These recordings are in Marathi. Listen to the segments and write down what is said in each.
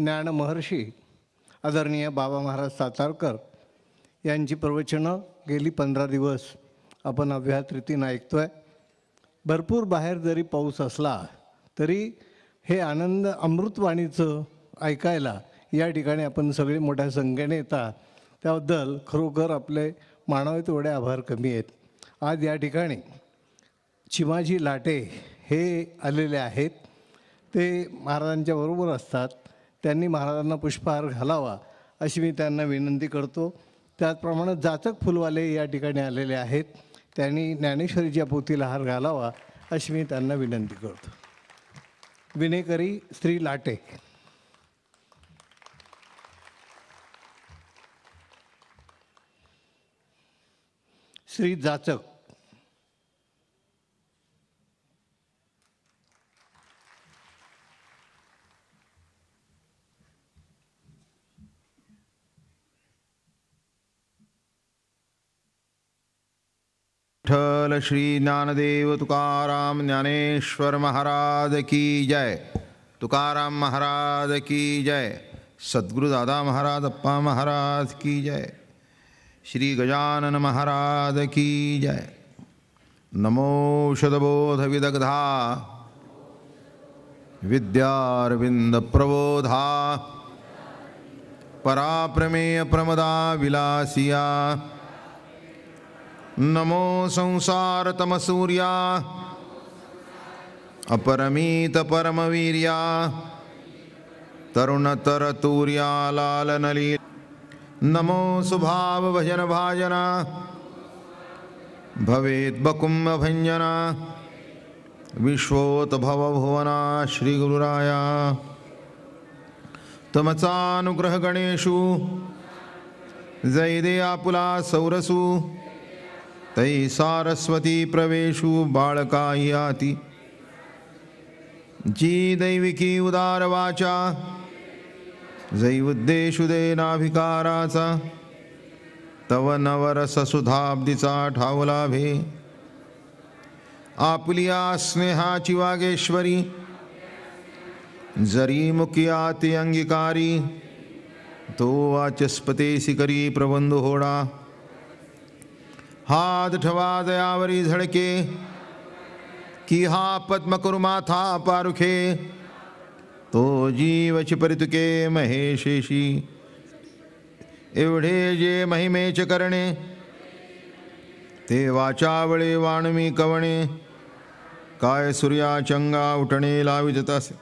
ज्ञानमहर्षी आदरणीय बाबा महाराज सातारकर यांची प्रवचनं गेली 15 दिवस आपण अव्याहत रीतीनं ऐकतो आहे. भरपूर बाहेर जरी पाऊस असला तरी हे आनंद अमृतवाणीचं ऐकायला या ठिकाणी आपण सगळे मोठ्या संख्येने येतात. त्याबद्दल खरोखर आपले मानव तेवढे आभार कमी आहेत. आज या ठिकाणी चिमाजी लाटे हे आलेले आहेत. ते महाराजांच्या बरोबर असतात. त्यांनी महाराजांना पुष्पहार घालावा अशी मी त्यांना विनंती करतो. त्याचप्रमाणे जाचक फुलवाले या ठिकाणी आलेले आहेत. त्यांनी ज्ञानेश्वरीच्या पोथीला हार घालावा अशी मी त्यांना विनंती करतो. विनेकरी श्री लाटे. श्री जाचक. विठ्ठल श्री ज्ञानदेव तुकाराम ज्ञानेश्वर महाराज की जय. तुकाराम महाराज की जय. सद्गुरु दादा महाराज अप्पा महाराज की जय. श्री गजानन महाराज की जय. नमो शतबोध विदग्धा विद्यारविंद प्रबोधा पराप्रमेय प्रमदा विलासिया. नमो संसार तमसूर्या अपरमित परमवीर्या तरुणतर तूर्या लालनली. नमो सुभाव भजन भाजना भवेद बकुंभ भंजना विश्वोत भव भुवना श्री गुरुराया. तमचानुग्रह गणेशु जय दे आपुला सौरसु तै सारस्वती प्रवेशु बाळकाई आती. जी दैविकी उदार वाचा जै उद्देशु दे नाभिकाराचा. तव नवरस सुधाब्दीचा ठावला भे. आपुलिया स्नेहाची वागेश्वरी जरी मुकिया ते अंगीकारी. तो वाचस्पतेसी करी प्रबंध होडा. हात ठवा दयावरी झळके की हा पद्म कुरुमाथा पारुखे. तो जीवची परितुके महेशेशी एवढे जे महिमेचे करणे. ते वाचावळे वाणमी कवणे काय सूर्याचंगा उठणे लावित तसे.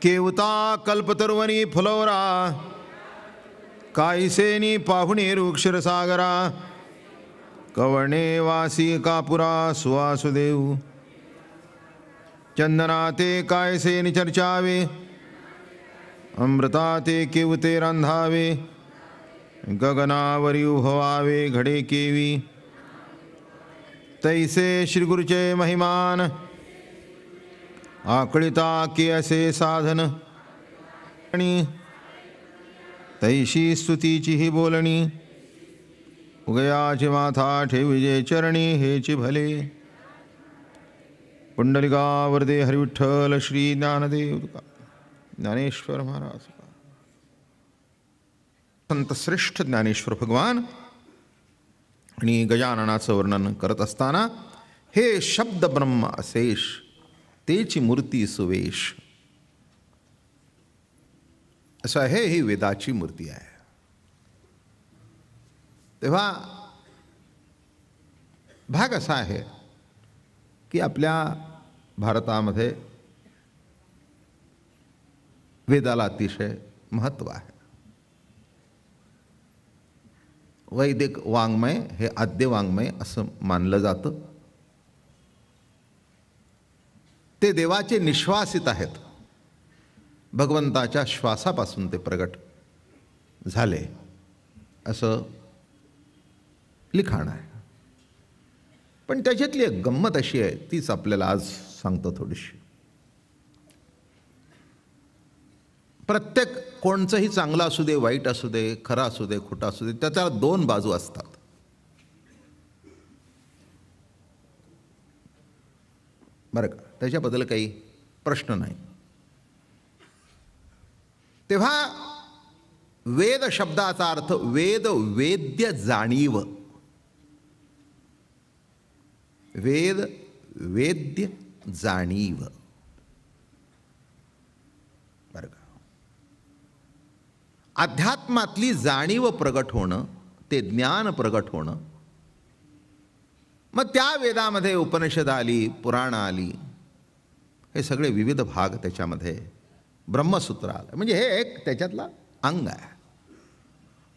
केवता कल्पतरुवनी फुलवरा कायसेनी पाहुणे रुक्षरसागरा. कवणे वासी कापुरा सुवासुदेव चंदना ते कायसे निचर्चावे. अमृता ते केवते रांधावे गगनावरी उभवावे घडे केवी. तैसे श्री गुरुचे महिमान आकळिता के असे साधन. तैशी स्तुतीची ही बोलणी उगयाची माथा ठेविजे चरणी हेची भले. पुंडलिकावरदे हरिविठ्ठल श्री ज्ञानदेव ज्ञानेश्वर महाराज. संत श्रेष्ठ ज्ञानेश्वर भगवान आणि गजाननाचं वर्णन करत असताना हे शब्द ब्रह्म अशेष तेची मूर्ती सुवेश असं आहे. ही वेदाची मूर्ती आहे. तेव्हा भाग असा आहे की आपल्या भारतामध्ये वेदाला अतिशय महत्त्व आहे. वैदिक वाङ्मय हे आद्य वाङ्मय असं मानलं जातं. ते देवाचे निश्वासित आहेत. भगवंताच्या श्वासापासून ते प्रगट झाले असं लिखाण आहे. पण त्याच्यातली एक गंमत अशी आहे तीच आपल्याला आज सांगतो थोडीशी. प्रत्येक कोणचंही चांगलं असू दे वाईट असू दे खरं असू दे खोटं असू दे त्याच्या दोन बाजू असतात. बरं का, त्याच्याबद्दल काही प्रश्न नाही. तेव्हा वेद शब्दाचा अर्थ वेद वेद्य जाणीव, वेद वेद्य जाणीव, बरं का. अध्यात्मातली जाणीव प्रगट होणं, ते ज्ञान प्रगट होणं. मग त्या वेदामध्ये उपनिषद आली, पुराण आली, हे सगळे विविध भाग त्याच्यामध्ये, ब्रह्मसूत्र आलं, म्हणजे हे एक त्याच्यातला अंग आहे.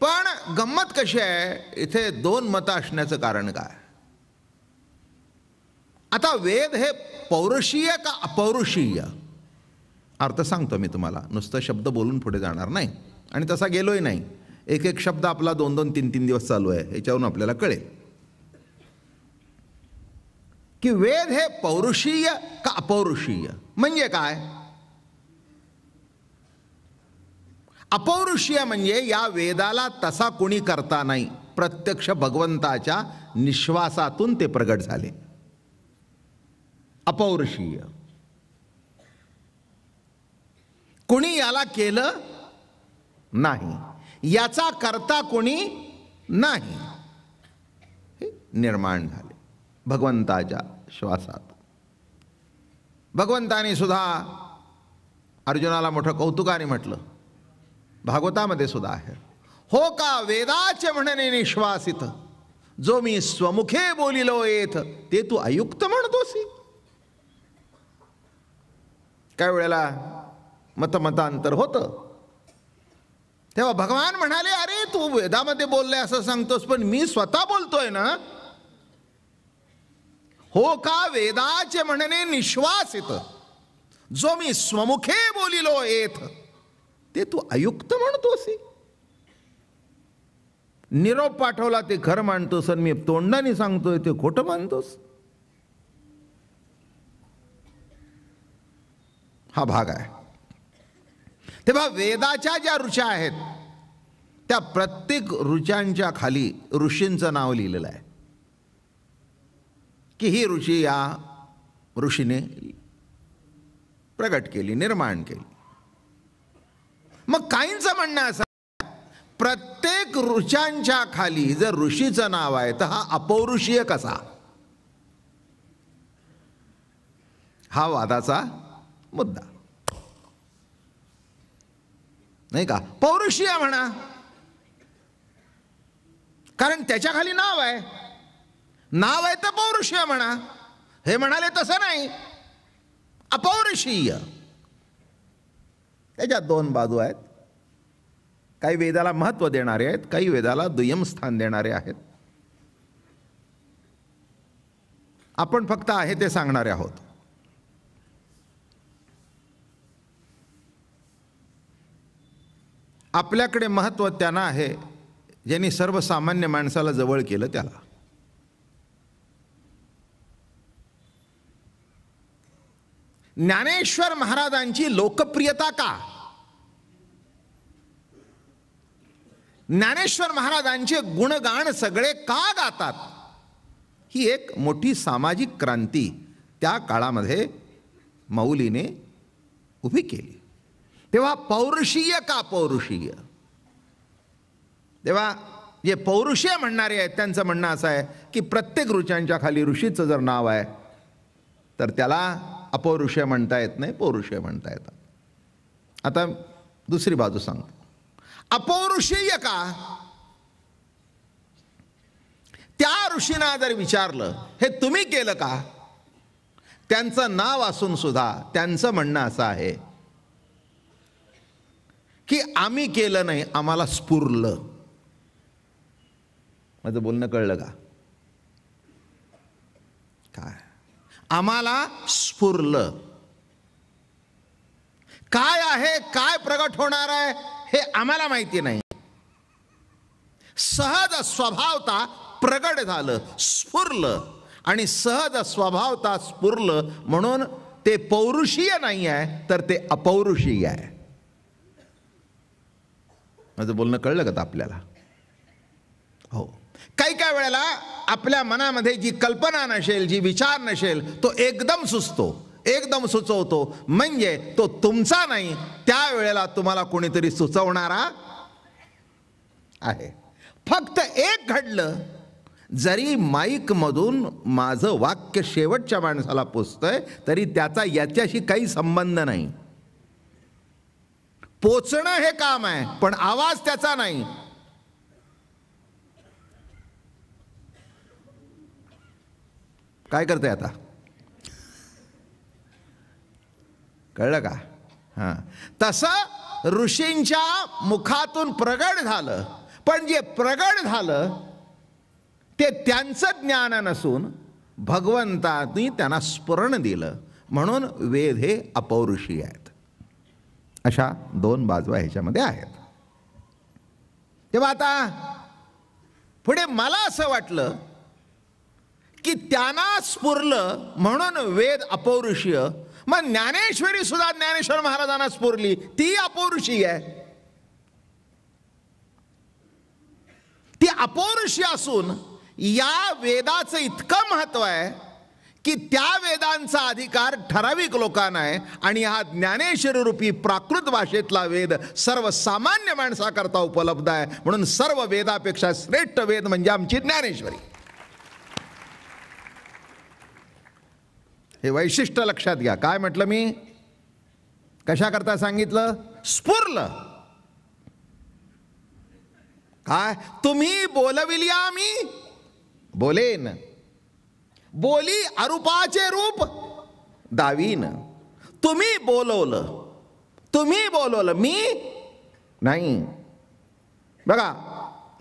पण गंमत कशी आहे, इथे दोन मतं असण्याचं कारण काय. आता वेद हे पौरुषीय का अपौरुषीय, अर्थ सांगतो मी तुम्हाला, नुसतं शब्द बोलून पुढे जाणार नाही आणि तसा गेलोय नाही. एक एक शब्द आपला 2-2, 3-3 दिवस चालू आहे, याच्यावरून आपल्याला कळेल की वेद हे पौरुषीय का अपौरुषीय. म्हणजे काय, अपौरुषीय म्हणजे या वेदाला तसा कोणी करता नाही, प्रत्यक्ष भगवंताच्या निश्वासातून ते प्रगट झाले. अपौरुषीय, कोणी याला केलं नाही, याचा करता कोणी नाही, हे निर्माण झाले भगवंताच्या श्वासात. भगवंताने सुद्धा अर्जुनाला मोठं कौतुकाने म्हटलं, भागवतामध्ये सुद्धा आहे, हो का वेदाचे म्हणणे निश्वासित, जो मी स्वमुखे बोलिलो येथ, ते तू अयुक्त म्हणतोसी. काही वेळेला मतमतांतर होतं, तेव्हा भगवान म्हणाले, अरे तू वेदामध्ये बोलले असं सांगतोस, पण मी स्वतः बोलतोय ना. हो का वेदाचे म्हणणे निश्वासित, जो मी स्वमुखे बोलिलो येथ, ते तू अयुक्त म्हणतोसी. निरोप पाठवला ते खरं मानतोस, आणि मी तोंडाने सांगतोय ते खोटं मानतोस. हा भाग आहे. तेव्हा वेदाच्या ज्या ऋचा आहेत, त्या प्रत्येक ऋचांच्या खाली ऋषींचं नाव लिहिलेलं आहे की ही ऋषी या ऋषीने प्रगट केली, निर्माण केली. मग काहींचं म्हणणं असं, प्रत्येक ऋचांच्या खाली जर ऋषीचं नाव आहे तर हा अपौरुषीय कसा, हा वादाचा मुद्दा नाही का. पौरुषीय म्हणा, कारण त्याच्या खाली नाव आहे, नाव आहे तर पौरुषीय म्हणा. हे म्हणाले तसं नाही, अपौरुषीय. त्याच्यात दोन बाजू आहेत. काही वेदाला महत्त्व देणारे आहेत, काही वेदाला दुय्यम स्थान देणारे आहेत. आपण फक्त आहे ते सांगणारे आहोत. आपल्याकडे महत्त्व त्यांना आहे ज्यांनी सर्वसामान्य माणसाला जवळ केलं त्याला. ज्ञानेश्वर महाराजांची लोकप्रियता का, ज्ञानेश्वर महाराजांचे गुणगान सगळे का गातात, ही एक मोठी सामाजिक क्रांती त्या काळामध्ये मौलीने उभी केली. तेव्हा पौरुषीय का पौरुषीय, तेव्हा जे पौरुषीय म्हणणारे आहेत त्यांचं म्हणणं असं आहे की प्रत्येक ऋचांच्या खाली ऋषीचं जर नाव आहे तर त्याला अपौरुषीय म्हणता येत नाही, पौरुषीय म्हणता येतं. आता दुसरी बाजू सांगतो, अपौरुषीय का, त्या ऋषींना जर विचारलं हे तुम्ही केलं का, त्यांचं नाव असून सुद्धा त्यांचं म्हणणं असं आहे की आम्ही केलं नाही, आम्हाला स्फुरलं. माझं बोलणं कळलं का, काय आम्हाला स्फुरलं, काय आहे, काय प्रगट होणार आहे हे आम्हाला माहिती नाही, सहज स्वभावता प्रगट झालं, स्फुरलं. आणि सहज स्वभावता स्फुरलं म्हणून ते पौरुषीय नाही आहे तर ते अपौरुषीय आहे. माझं बोलणं कळलं का आपल्याला. हो, काही काही वेळेला आपल्या मनामध्ये जी कल्पना नसेल, जी विचार नसेल, तो एकदम सुचतो, एकदम सुचवतो, म्हणजे तो तुमचा नाही, त्यावेळेला तुम्हाला कोणीतरी सुचवणारा आहे. फक्त एक घडलं, जरी माईक मधून माझं वाक्य शेवटच्या माणसाला पोचतंय तरी त्याचा याच्याशी काही संबंध नाही. पोचणं हे काम आहे, पण आवाज त्याचा नाही. काय करते आता, कळलं का? हां, तसं ऋषींच्या मुखातून प्रगट झालं, पण जे प्रगट झालं ते त्यांचं ज्ञान नसून भगवंतानी त्यांना स्फुरण दिलं, म्हणून वेद हे अपौरुषीय आहेत. अशा दोन बाजू ह्याच्यामध्ये आहेत. तेव्हा आता पुढे मला असं वाटलं की त्यांना स्फुरलं म्हणून वेद अपौरुषीय, मग ज्ञानेश्वरी सुद्धा ज्ञानेश्वर महाराजांना स्फुरली, ती अपौरुषीय आहे. ती अपौरुषीय असून या वेदाचं इतकं महत्व आहे की त्या वेदांचा अधिकार ठराविक लोकांना आहे, आणि हा ज्ञानेश्वरी रूपी प्राकृत भाषेतला वेद सर्वसामान्य माणसाकरता उपलब्ध आहे. म्हणून सर्व वेदापेक्षा श्रेष्ठ वेद म्हणजे आमची ज्ञानेश्वरी. हे वैशिष्ट्य लक्षात घ्या. काय म्हटलं मी, कशा करता सांगितलं? स्फुरलं. काय तुम्ही बोलविली आम्ही बोलेन, बोली अरूपाचे रूप दावीन. तुम्ही बोलवलं, मी नाही. बघा,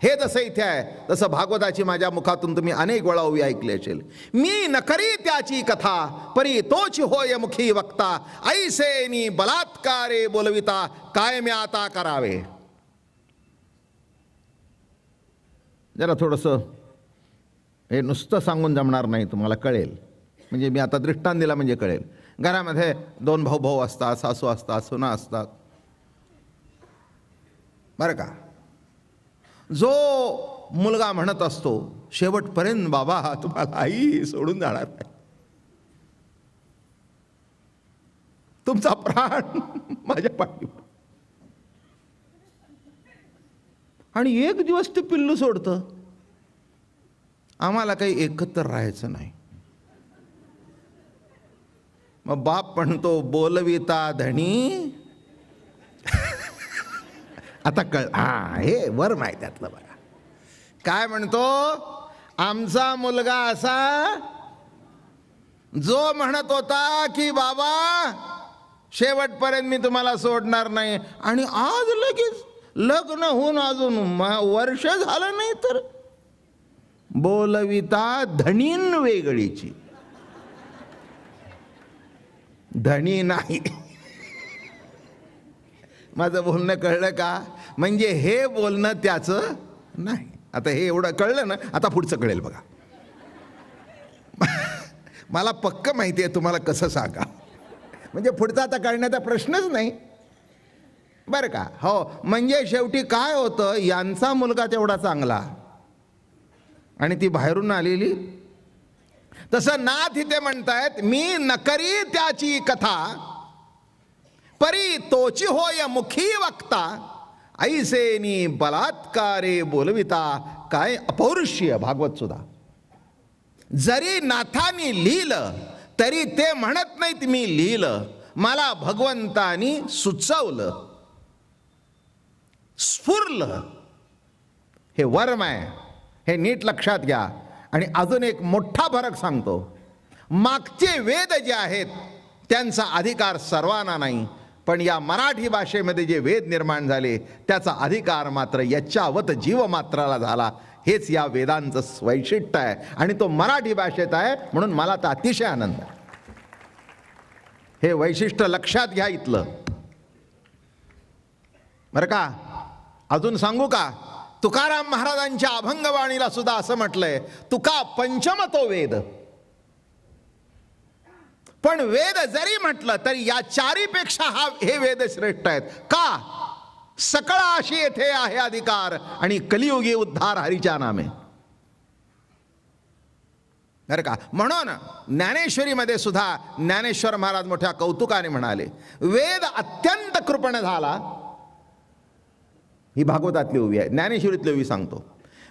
हे जसं इथे आहे तसं भागवताची माझ्या मुखातून तुम्ही अनेक वेळा ओवी ऐकली असेल. मी न करी त्याची कथा, परी तोच होय मुखी वक्ता. ऐसेनी बलात्कारे बोलविता, काय मी आता करावे. जरा थोडंसं हे नुसतं सांगून जमणार नाही, तुम्हाला कळेल. म्हणजे मी आता दृष्टांत दिला म्हणजे कळेल. घरामध्ये दोन भाऊ असतात, सासू असतात, सुना असतात, बरं का. जो मुलगा म्हणत असतो शेवटपर्यंत बाबा तुम्हाला आई सोडून जाणार नाही, तुमचा प्राण माझ्या पाठीवर, आणि एक दिवस ते पिल्लू सोडतं, आम्हाला काही एकत्र राहायचं नाही. मग बाप म्हणतो बोलविता धणी. आता हे वर माहिती त्यातलं बघा. काय म्हणतो, आमचा मुलगा असा जो म्हणत होता की बाबा शेवटपर्यंत मी तुम्हाला सोडणार नाही, आणि आज लगेच लग्न होऊन अजून वर्ष झालं नाही तर बोलविता धनीन वेगळीची. धनी नाही. माझं बोलणं कळलं का? म्हणजे हे बोलणं त्याचं नाही. आता हे एवढं कळलं ना, आता पुढचं कळेल बघा. मला पक्क माहिती आहे तुम्हाला कसं सांगा, म्हणजे पुढचा आता कळण्याचा प्रश्नच नाही, बरं का. हो, म्हणजे शेवटी काय होतं, यांचा मुलगा तेवढा चांगला आणि ती बाहेरून आलेली. तसं नाथ इथे म्हणतायत, मी नकरी त्याची कथा, परी तोची होय मुखी वक्ता. ऐसेनी बलात्कारे बोलविता, काय अपौरुषीय. भागवत सुद्धा जरी नाथानी लिहिलं तरी ते म्हणत नाहीत मी लिहिलं, मला भगवंतानी सुचवलं, स्फुरलं. हे वर्म आहे, हे नीट लक्षात घ्या. आणि अजून एक मोठा फरक सांगतो. मागचे वेद जे आहेत त्यांचा अधिकार सर्वांना नाही, पण या मराठी भाषेमध्ये जे वेद निर्माण झाले त्याचा अधिकार मात्र यच्चावत जीवमात्राला झाला. हेच या वेदांचं वैशिष्ट्य आहे, आणि तो मराठी भाषेत आहे, म्हणून मला तर अतिशय आनंद आहे. हे वैशिष्ट्य लक्षात घ्या इथलं, बरं का. अजून सांगू का, तुकाराम महाराजांच्या अभंगवाणीला सुद्धा असं म्हटलंय, तुका पंचम तो वेद. पण वेद जरी म्हटलं तरी या चारीपेक्षा हे वेद श्रेष्ठ आहेत. का? सकळ अशी येथे आहे अधिकार, आणि कलियुगी उद्धार हरीच्या नामे. बरं का. म्हणून ज्ञानेश्वरीमध्ये सुद्धा ज्ञानेश्वर महाराज मोठ्या कौतुकाने म्हणाले, वेद अत्यंत कृपण झाला. ही भागवतातली उभी आहे, ज्ञानेश्वरीतली उभी सांगतो.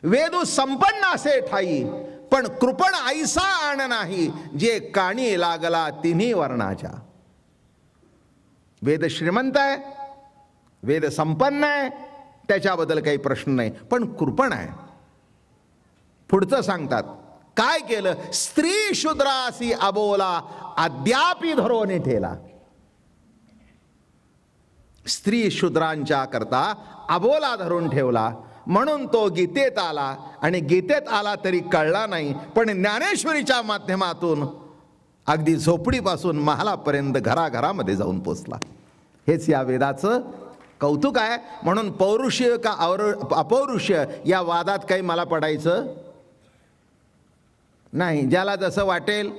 वेदू संपन्न असे ठाई, पण कृपण ऐसा आण नाही, जे काणी लागला तिन्ही वर्णाच्या. वेद श्रीमंत आहे, वेद संपन्न आहे, त्याच्याबद्दल काही प्रश्न नाही, पण कृपण आहे. पुढचं सांगतात, काय केलं? स्त्री शूद्रासी अबोला अद्यापि धरोने ठेला. स्त्री शूद्रांच्या करता अबोला धरून ठेवला, म्हणून तो गीतेत आला. आणि गीतेत आला तरी कळला नाही, पण ज्ञानेश्वरीच्या माध्यमातून अगदी झोपडीपासून महालापर्यंत घराघरामध्ये जाऊन पोचला. हेच या वेदाचं कौतुक आहे. म्हणून पौरुषीय का अपौरुषीय या वादात काही मला पडायचं नाही, ज्याला जसं वाटेल.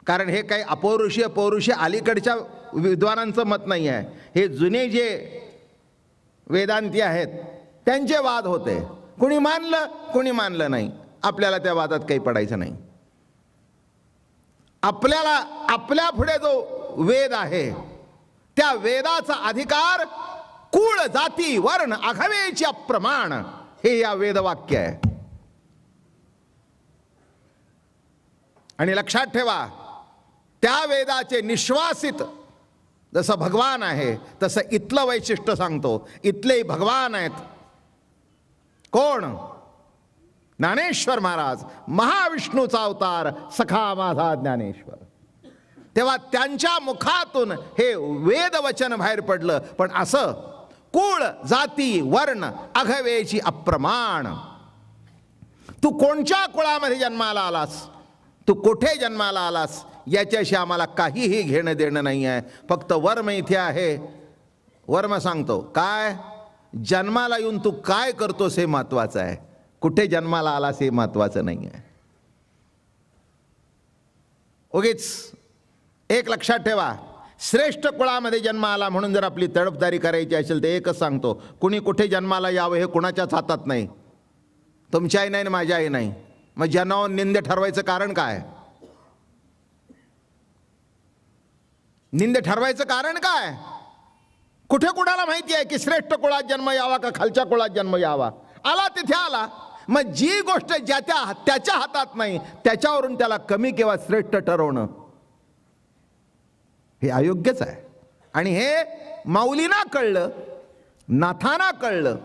कारण हे काही अपौरुषीय पौरुषीय अलीकडच्या विद्वानांचं मत नाही आहे. हे जुने जे वेदांती आहेत त्यांचे वाद होते. कुणी मानलं कुणी मानलं नाही, आपल्याला त्या वादात काही पडायचं नाही. आपल्याला आपल्या पुढे जो वेद आहे त्या वेदाचा अधिकार कुळ जाती वर्ण आघवेचे अप्रमाण, हे या वेदवाक्य आहे. आणि लक्षात ठेवा, त्या वेदाचे निश्वासित जसं भगवान आहे तसं इथलं वैशिष्ट्य सांगतो. इथले भगवान आहेत. कोण? ज्ञानेश्वर महाराज, महाविष्णूचा अवतार, सखा माझा ज्ञानेश्वर. तेव्हा त्यांच्या मुखातून हे वेदवचन बाहेर पडलं. पण असं कुळ जाती वर्ण आघवेची अप्रमाण. तू कोणत्या कुळामध्ये जन्माला आलास, तू कुठे जन्माला आलास, याच्याशी आम्हाला काहीही घेणं देणं नाही आहे. फक्त वर्म इथे आहे. वर्म सांगतो काय, जन्माला येऊन तू काय करतोस हे महत्वाचं आहे, कुठे जन्माला आलास हे महत्वाचं नाही आहे. उगीच एक लक्षात ठेवा, श्रेष्ठ कुळामध्ये जन्म आला म्हणून जर आपली तडफदारी करायची असेल तर एकच सांगतो, कुणी कुठे जन्माला यावं हे कुणाच्याच हातात नाही. तुमच्याही नाही माझ्याही नाही. मग जन्मावर निंद ठरवायचं कारण काय? निंद ठरवायचं कारण काय? कुठे कुणाला माहिती आहे की श्रेष्ठ कुळात जन्म यावा का खालच्या कुळात जन्म यावा? आला तिथे आला. मग जी गोष्ट त्याच्या हातात नाही त्याच्यावरून त्याला कमी किंवा श्रेष्ठ ठरवणं हे अयोग्यच आहे. आणि हे माऊलींना कळलं, नाथांना कळलं,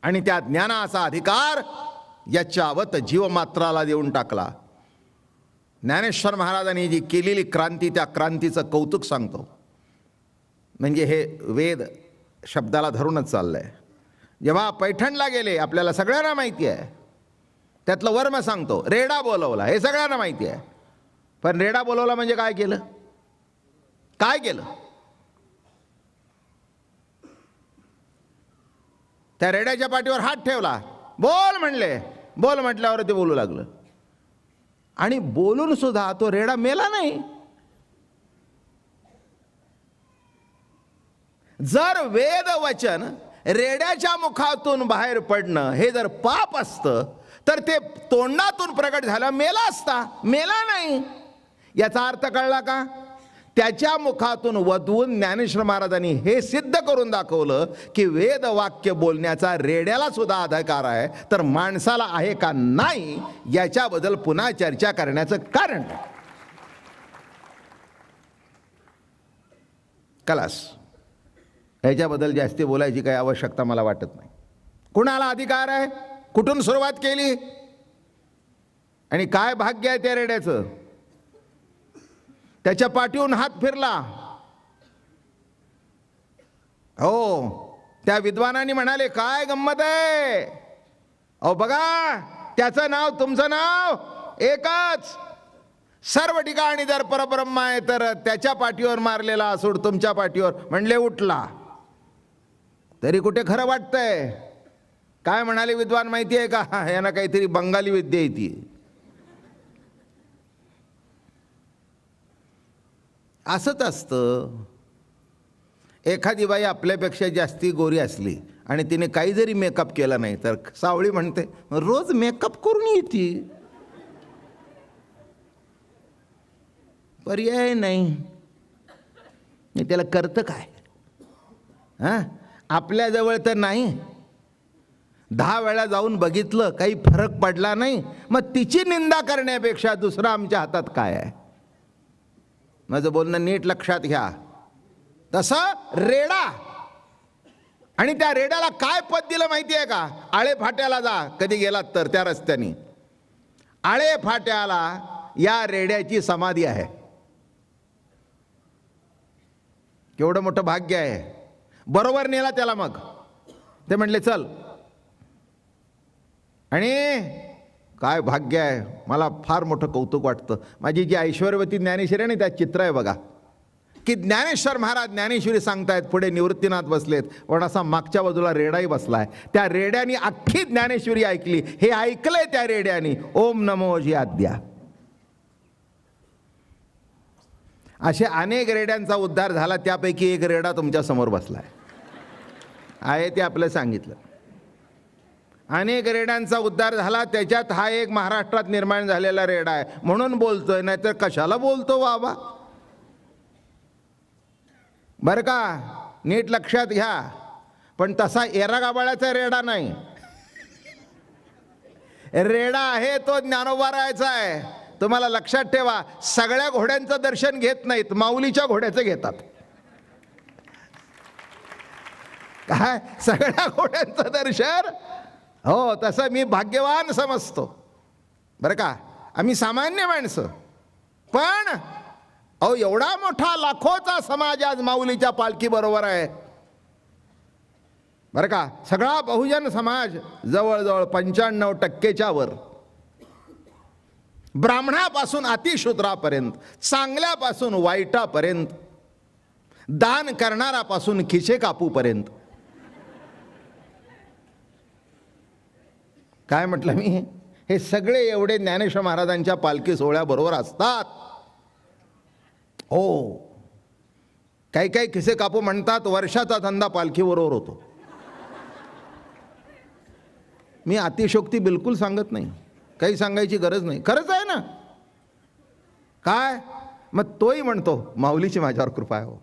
आणि त्या ज्ञानाचा अधिकार याच्यावत जीवमात्राला देऊन टाकला. ज्ञानेश्वर महाराजांनी जी केलेली क्रांती, त्या क्रांतीचं कौतुक सांगतो. म्हणजे हे वेद शब्दाला धरूनच चाललंय. जेव्हा पैठणला गेले, आपल्याला सगळ्यांना माहिती आहे, त्यातलं वर्म सांगतो, रेडा बोलवला, हे सगळ्यांना माहिती आहे. पण रेडा बोलवला म्हणजे काय केलं? काय केलं? त्या रेड्याच्या पाठीवर हात ठेवला, बोल म्हणले. बोल म्हटल्यावर ते बोलू लागलं. आणि बोलून सुद्धा तो रेडा मेला नाही. जर वेद वचन रेड्याच्या मुखातून बाहेर पडणं हे जर पाप असतं तर ते तोंडातून प्रगट झालं, मेला असता. मेला नाही. याचा अर्थ कळला का? त्याच्या मुखातून वधवून ज्ञानेश्वर महाराजांनी हे सिद्ध करून दाखवलं की वेद वाक्य बोलण्याचा रेड्याला सुद्धा अधिकार आहे, तर माणसाला आहे का नाही याच्याबद्दल पुन्हा चर्चा करण्याचं कारण कलास. ह्याच्याबद्दल जास्ती बोलायची काही आवश्यकता मला वाटत नाही. कुणाला अधिकार आहे, कुठून सुरुवात केली आणि काय भाग्य आहे त्या रेड्याचं? त्याच्या पाठीहून हात फिरला. हो, त्या विद्वानांनी म्हणाले काय गंमत आहे, अहो बघा त्याचं नाव तुमचं नाव एकच. सर्व ठिकाणी जर परब्रह्म आहे तर त्याच्या पाठीवर मारलेला असूड तुमच्या पाठीवर. म्हणले उठला. तरी कुठे खरं वाटतंय? काय म्हणाले विद्वान माहिती आहे का? यांना काहीतरी बंगाली विद्या येते. असंच असतं. एखादी बाई आपल्यापेक्षा जास्ती गोरी असली आणि तिने काही जरी मेकअप केला नाही तर सावळी म्हणते रोज मेकअप करून येते. पर्याय नाही. त्याला करतं काय? हां, आपल्याजवळ तर नाही. 10 वेळा जाऊन बघितलं, काही फरक पडला नाही, मग तिची निंदा करण्यापेक्षा दुसरं आमच्या हातात काय आहे? माझं बोलणं नीट लक्षात घ्या. तसं रेडा, आणि त्या रेड्याला काय पद दिलं माहिती आहे का? आळे फाट्याला जा कधी गेलात तर, त्या रस्त्याने आळे फाट्याला या रेड्याची समाधी आहे. केवढं मोठं भाग्य आहे. बरोबर नेला त्याला. मग ते म्हणले चल. आणि काय भाग्य आहे. मला फार मोठं कौतुक वाटतं. माझी जी ऐश्वर्यवती ज्ञानेश्वरी आहे ना, त्यात चित्र आहे बघा, की ज्ञानेश्वर महाराज ज्ञानेश्वरी सांगतायत, पुढे निवृत्तीनाथ बसलेत, पण असा मागच्या बाजूला रेडाही बसलाय. त्या रेड्यानी अख्खी ज्ञानेश्वरी ऐकली. हे ऐकलंय त्या रेड्यानी. ओम नमो जी आद्या. असे अनेक रेड्यांचा उद्धार झाला. त्यापैकी एक रेडा तुमच्या समोर बसलाय आहे. ते आपलं सांगितलं. अनेक रेड्यांचा उद्धार झाला, त्याच्यात हा एक महाराष्ट्रात निर्माण झालेला रेडा आहे म्हणून बोलतोय, नाहीतर कशाला बोलतो बाबा? बरं का, नीट लक्षात घ्या. पण तसा येरागाबाळाचा रेडा नाही. रेडा आहे तो ज्ञानोबारायचा आहे. तुम्हाला लक्षात ठेवा, सगळ्या घोड्यांचं दर्शन घेत नाहीत, माऊलीच्या घोड्याचं घेतात. काय? सगळ्या घोड्यांचं दर्शन? हो, तसं मी भाग्यवान समजतो बरं का. आम्ही सामान्य माणसं. पण अहो, एवढा मोठा लाखोचा समाज आज माऊलीच्या पालखी बरोबर आहे बरं का. सगळा बहुजन समाज जवळजवळ 95% वर, ब्राह्मणापासून अतिशूद्रापर्यंत, चांगल्यापासून वाईटापर्यंत, दान करणारापासून खिसे कापूपर्यंत. काय म्हटलं मी? हे सगळे एवढे ज्ञानेश्वर महाराजांच्या पालखी सोहळ्याबरोबर असतात. हो, काही काही खिसे कापू म्हणतात. वर्षाचा धंदा पालखीबरोबर होतो. मी अतिशोक्ती बिलकुल सांगत नाही, काही सांगायची गरज नाही. खरंच आहे ना. काय मग तोही म्हणतो माऊलीची माझ्यावर कृपा आहे. हो,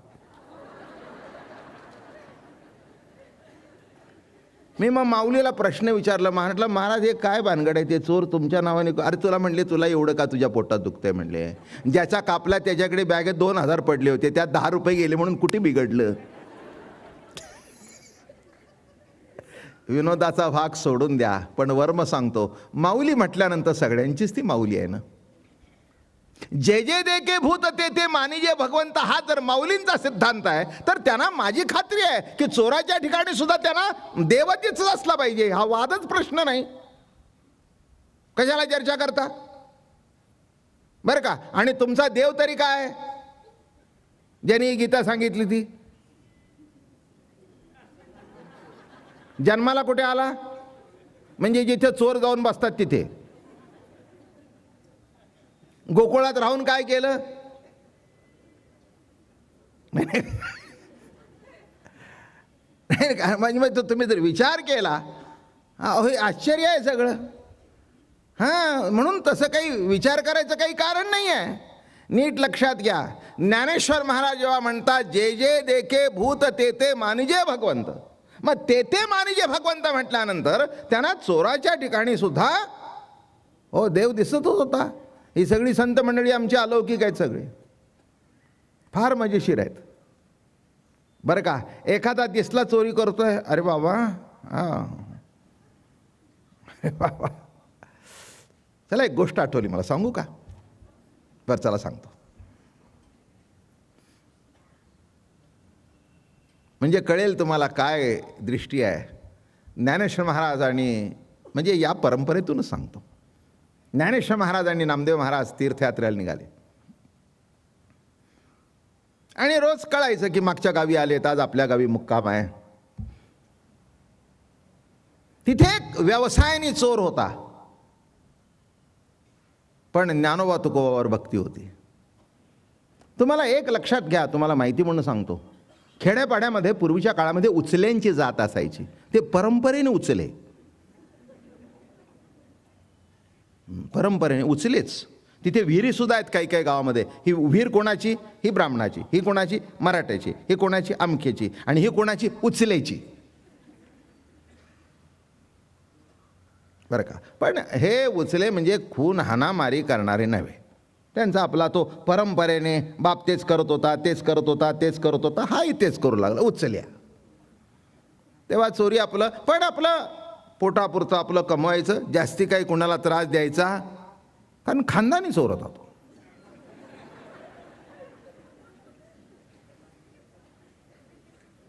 मी मग माऊलीला प्रश्न विचारला. म्हटलं महाराज, हे काय भानगड आहे? ते चोर तुमच्या नावाने? अरे तुला म्हणले, तुला एवढं का तुझ्या पोटात दुखतंय म्हणले? ज्याचा कापला त्याच्याकडे बॅगेत 2000 पडले होते, त्यात 10 रुपये गेले म्हणून कुठे बिघडलं? विनोदाचा भाग सोडून द्या, पण वर्म सांगतो, माऊली म्हटल्यानंतर सगळ्यांचीच ती माऊली आहे ना. जे जे देखे भूत ते ते मानिजे भगवंत, हा जर माऊलींचा सिद्धांत आहे तर त्यांना माझी खात्री आहे की चोराच्या ठिकाणी सुद्धा त्यांना देवतेच असला पाहिजे. हा वादच प्रश्न नाही. कशाला चर्चा करता बरं का. आणि तुमचा देव तरी काय? ज्यांनी ही गीता सांगितली ती जन्माला कुठे आला? म्हणजे जिथे चोर जाऊन बसतात तिथे. गोकुळात राहून काय केलं? म्हणजे तुम्ही जर विचार केला, हे आश्चर्य आहे सगळं. हां, म्हणून तसं काही विचार करायचं काही कारण नाही आहे. नीट लक्षात घ्या. ज्ञानेश्वर महाराज जेव्हा म्हणतात, जे जे देखे भूत ते ते मानिजे भगवंत, मग ते ते मानिजे भगवंत म्हटल्यानंतर त्यांना चोराच्या ठिकाणी सुद्धा हो देव दिसतच होता. ही सगळी संत मंडळी आमची अलौकिक आहेत, सगळे फार मजेशीर आहेत बरं का. एखादा दिसला चोरी करतोय, अरे बाबा, हां, अरे बाबा. चला, एक गोष्ट आठवली मला, सांगू का? बरं चला सांगतो. म्हणजे कळेल तुम्हाला काय दृष्टी आहे. ज्ञानेश्वर महाराज आणि म्हणजे या परंपरेतूनच सांगतो. ज्ञानेश्वर महाराज आणि नामदेव महाराज तीर्थयात्रेला निघाले आणि रोज कळायचं की मागच्या गावी आलेत, आज आपल्या गावी मुक्काम आहे. तिथे एक व्यवसायाने चोर होता, पण ज्ञानोबा तुकोबावर भक्ती होती. तुम्हाला एक लक्षात घ्या, तुम्हाला माहिती म्हणून सांगतो. खेड्यापाड्यामध्ये पूर्वीच्या काळामध्ये उचल्यांची जात असायची. ते परंपरेने उचले, परंपरेने उचलेच. तिथे विहिरीसुद्धा आहेत काही काही गावामध्ये. ही विहीर कोणाची? ही ब्राह्मणाची. ही कोणाची? मराठ्याची. ही कोणाची? अमखेची. आणि ही कोणाची? उचलेची. बरं का. पण हे उचले म्हणजे खून हाणामारी करणारे नव्हे. त्यांचा आपला तो परंपरेने बाप तेच करत होता, तेच करत होता, तेच करत होता, हाही तेच करू लागला, उचल्या. तेव्हा चोरी आपलं, पण आपलं पोटापुरतं आपलं कमवायचं, जास्ती काही कुणाला त्रास द्यायचा, कारण खानदानी चोर होता तो.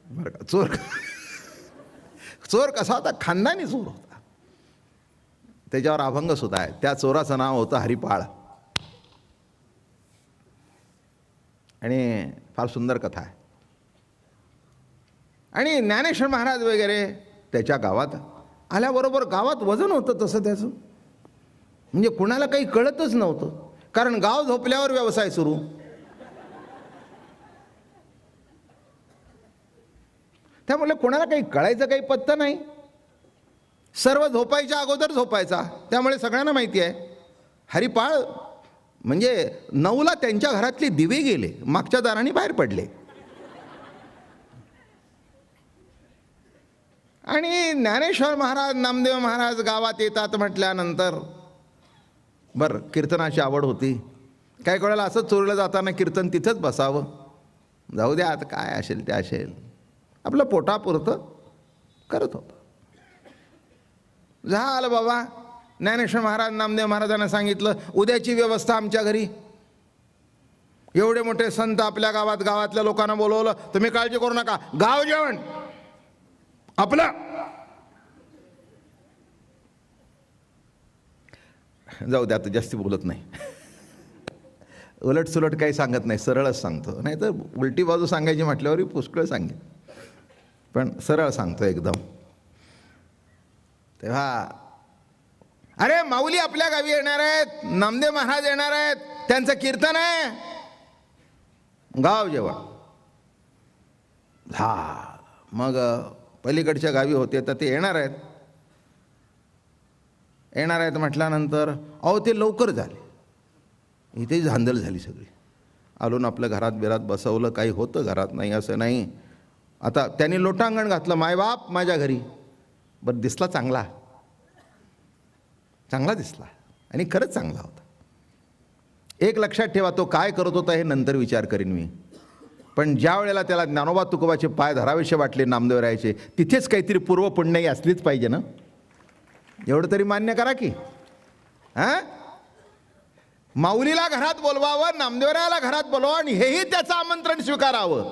बरं का. चोर कसा होता? खानदानी चोर होता. त्याच्यावर अभंग सुद्धा आहे. त्या चोराचं नाव होतं हरिपाळ. आणि फार सुंदर कथा आहे. आणि ज्ञानेश्वर महाराज वगैरे त्याच्या गावात आल्याबरोबर गावात वजन होतं तसं त्याचं, म्हणजे कुणाला काही कळतच नव्हतं, कारण गाव झोपल्यावर व्यवसाय सुरू. त्यामुळे कोणाला काही कळायचं काही पत्ता नाही. सर्व झोपायच्या अगोदर झोपायचा. त्यामुळे सगळ्यांना माहिती आहे हरिपाळ म्हणजे 9ला त्यांच्या घरातले दिवे गेले, मागच्या दाराने बाहेर पडले. आणि ज्ञानेश्वर महाराज, नामदेव महाराज गावात येतात म्हटल्यानंतर बरं, कीर्तनाची आवड होती. काही वेळेला असंच चोरीला जाताना कीर्तन तिथंच बसावं, जाऊ द्या आता काय असेल ते असेल, आपलं पोटापुरतं करत होतं. झालं बाबा. ज्ञानेश्वर महाराज नामदेव महाराजांना सांगितलं, उद्याची व्यवस्था आमच्या घरी, एवढे मोठे संत आपल्या गावात, गावातल्या लोकांना बोलवलं, तुम्ही काळजी करू नका, गाव जेवण आपलं. जाऊ द्या आता जास्ती बोलत नाही, उलट सुलट काही सांगत नाही, सरळच सांगतो. नाही तर उलटी बाजू सांगायची म्हटल्यावर पुष्कळ सांगेन, पण सरळ सांगतो एकदम. तेव्हा अरे माऊली आपल्या गावी येणार आहेत, नामदेव महाराज येणार आहेत, त्यांचं कीर्तन आहे, गाव जेवण. मग पलीकडच्या गावी होते तर ते येणार आहेत म्हटल्यानंतर अहो ते लवकर झाले. इथे धांदल झाली सगळी. आलून आपल्या घरात बिरात बसवलं, काही होतं घरात, नाही असं नाही. आता त्यांनी लोटांगण घातलं, मायबाप माझ्या घरी. बरं, दिसला चांगला दिसला, आणि खरंच चांगला होता. एक लक्षात ठेवा, तो काय करत होता हे नंतर विचार करीन मी, पण ज्या वेळेला त्याला ज्ञानोबा तुकोबाचे पाय धरावेसे वाटले नामदेवरायाचे, तिथेच काहीतरी पूर्वपुण्याई असलीच पाहिजे ना, एवढं तरी मान्य करा की. माऊलीला घरात बोलवावं, नामदेवरायाला घरात बोलवावं, आणि हेही त्याचं आमंत्रण स्वीकारावं,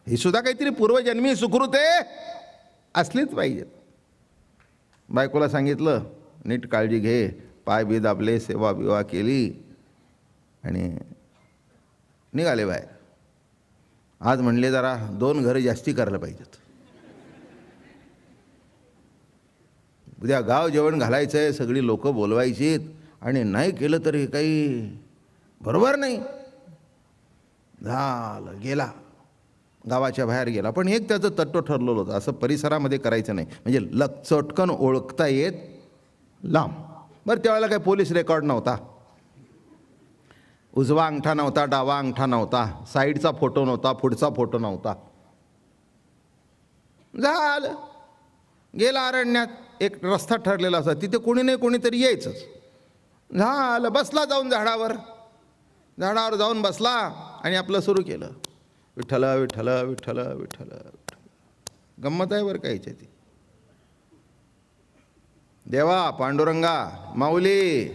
ही सुद्धा काहीतरी पूर्वजन्मी सुकृते असलीच पाहिजे. बायकोला सांगितलं, नीट काळजी घे, पाय बी दाबले, सेवा बिवा केली, आणि निघाले बाहेर. आज म्हणले जरा 2 घरं जास्ती करायला पाहिजेत, उद्या गाव जेवण घालायचं आहे, सगळी लोक बोलवायचीत, आणि नाही केलं तरी काही बरोबर नाही. झालं, गेला, गावाच्या बाहेर गेला. पण एक त्याचं तत्व ठरलेलं होतं, असं परिसरामध्ये करायचं नाही, म्हणजे चटकन ओळखता येत लांब. बरं, त्यावेळेला काही पोलीस रेकॉर्ड नव्हता, उजवा अंगठा नव्हता, डावा अंगठा नव्हता, साईडचा फोटो नव्हता, पुढचा फोटो नव्हता. झालं, गेला अरण्यात. एक रस्ता ठरलेला असा, तिथे कोणी नाही कोणीतरी यायचंच. झालं, बसला जाऊन झाडावर जाऊन बसला, आणि आपलं सुरू केलं, विठ्ठल विठ्ठल विठ्ठल विठ्ठल. गंमत आहे बरं का ती. देवा, पांडुरंगा, माऊली,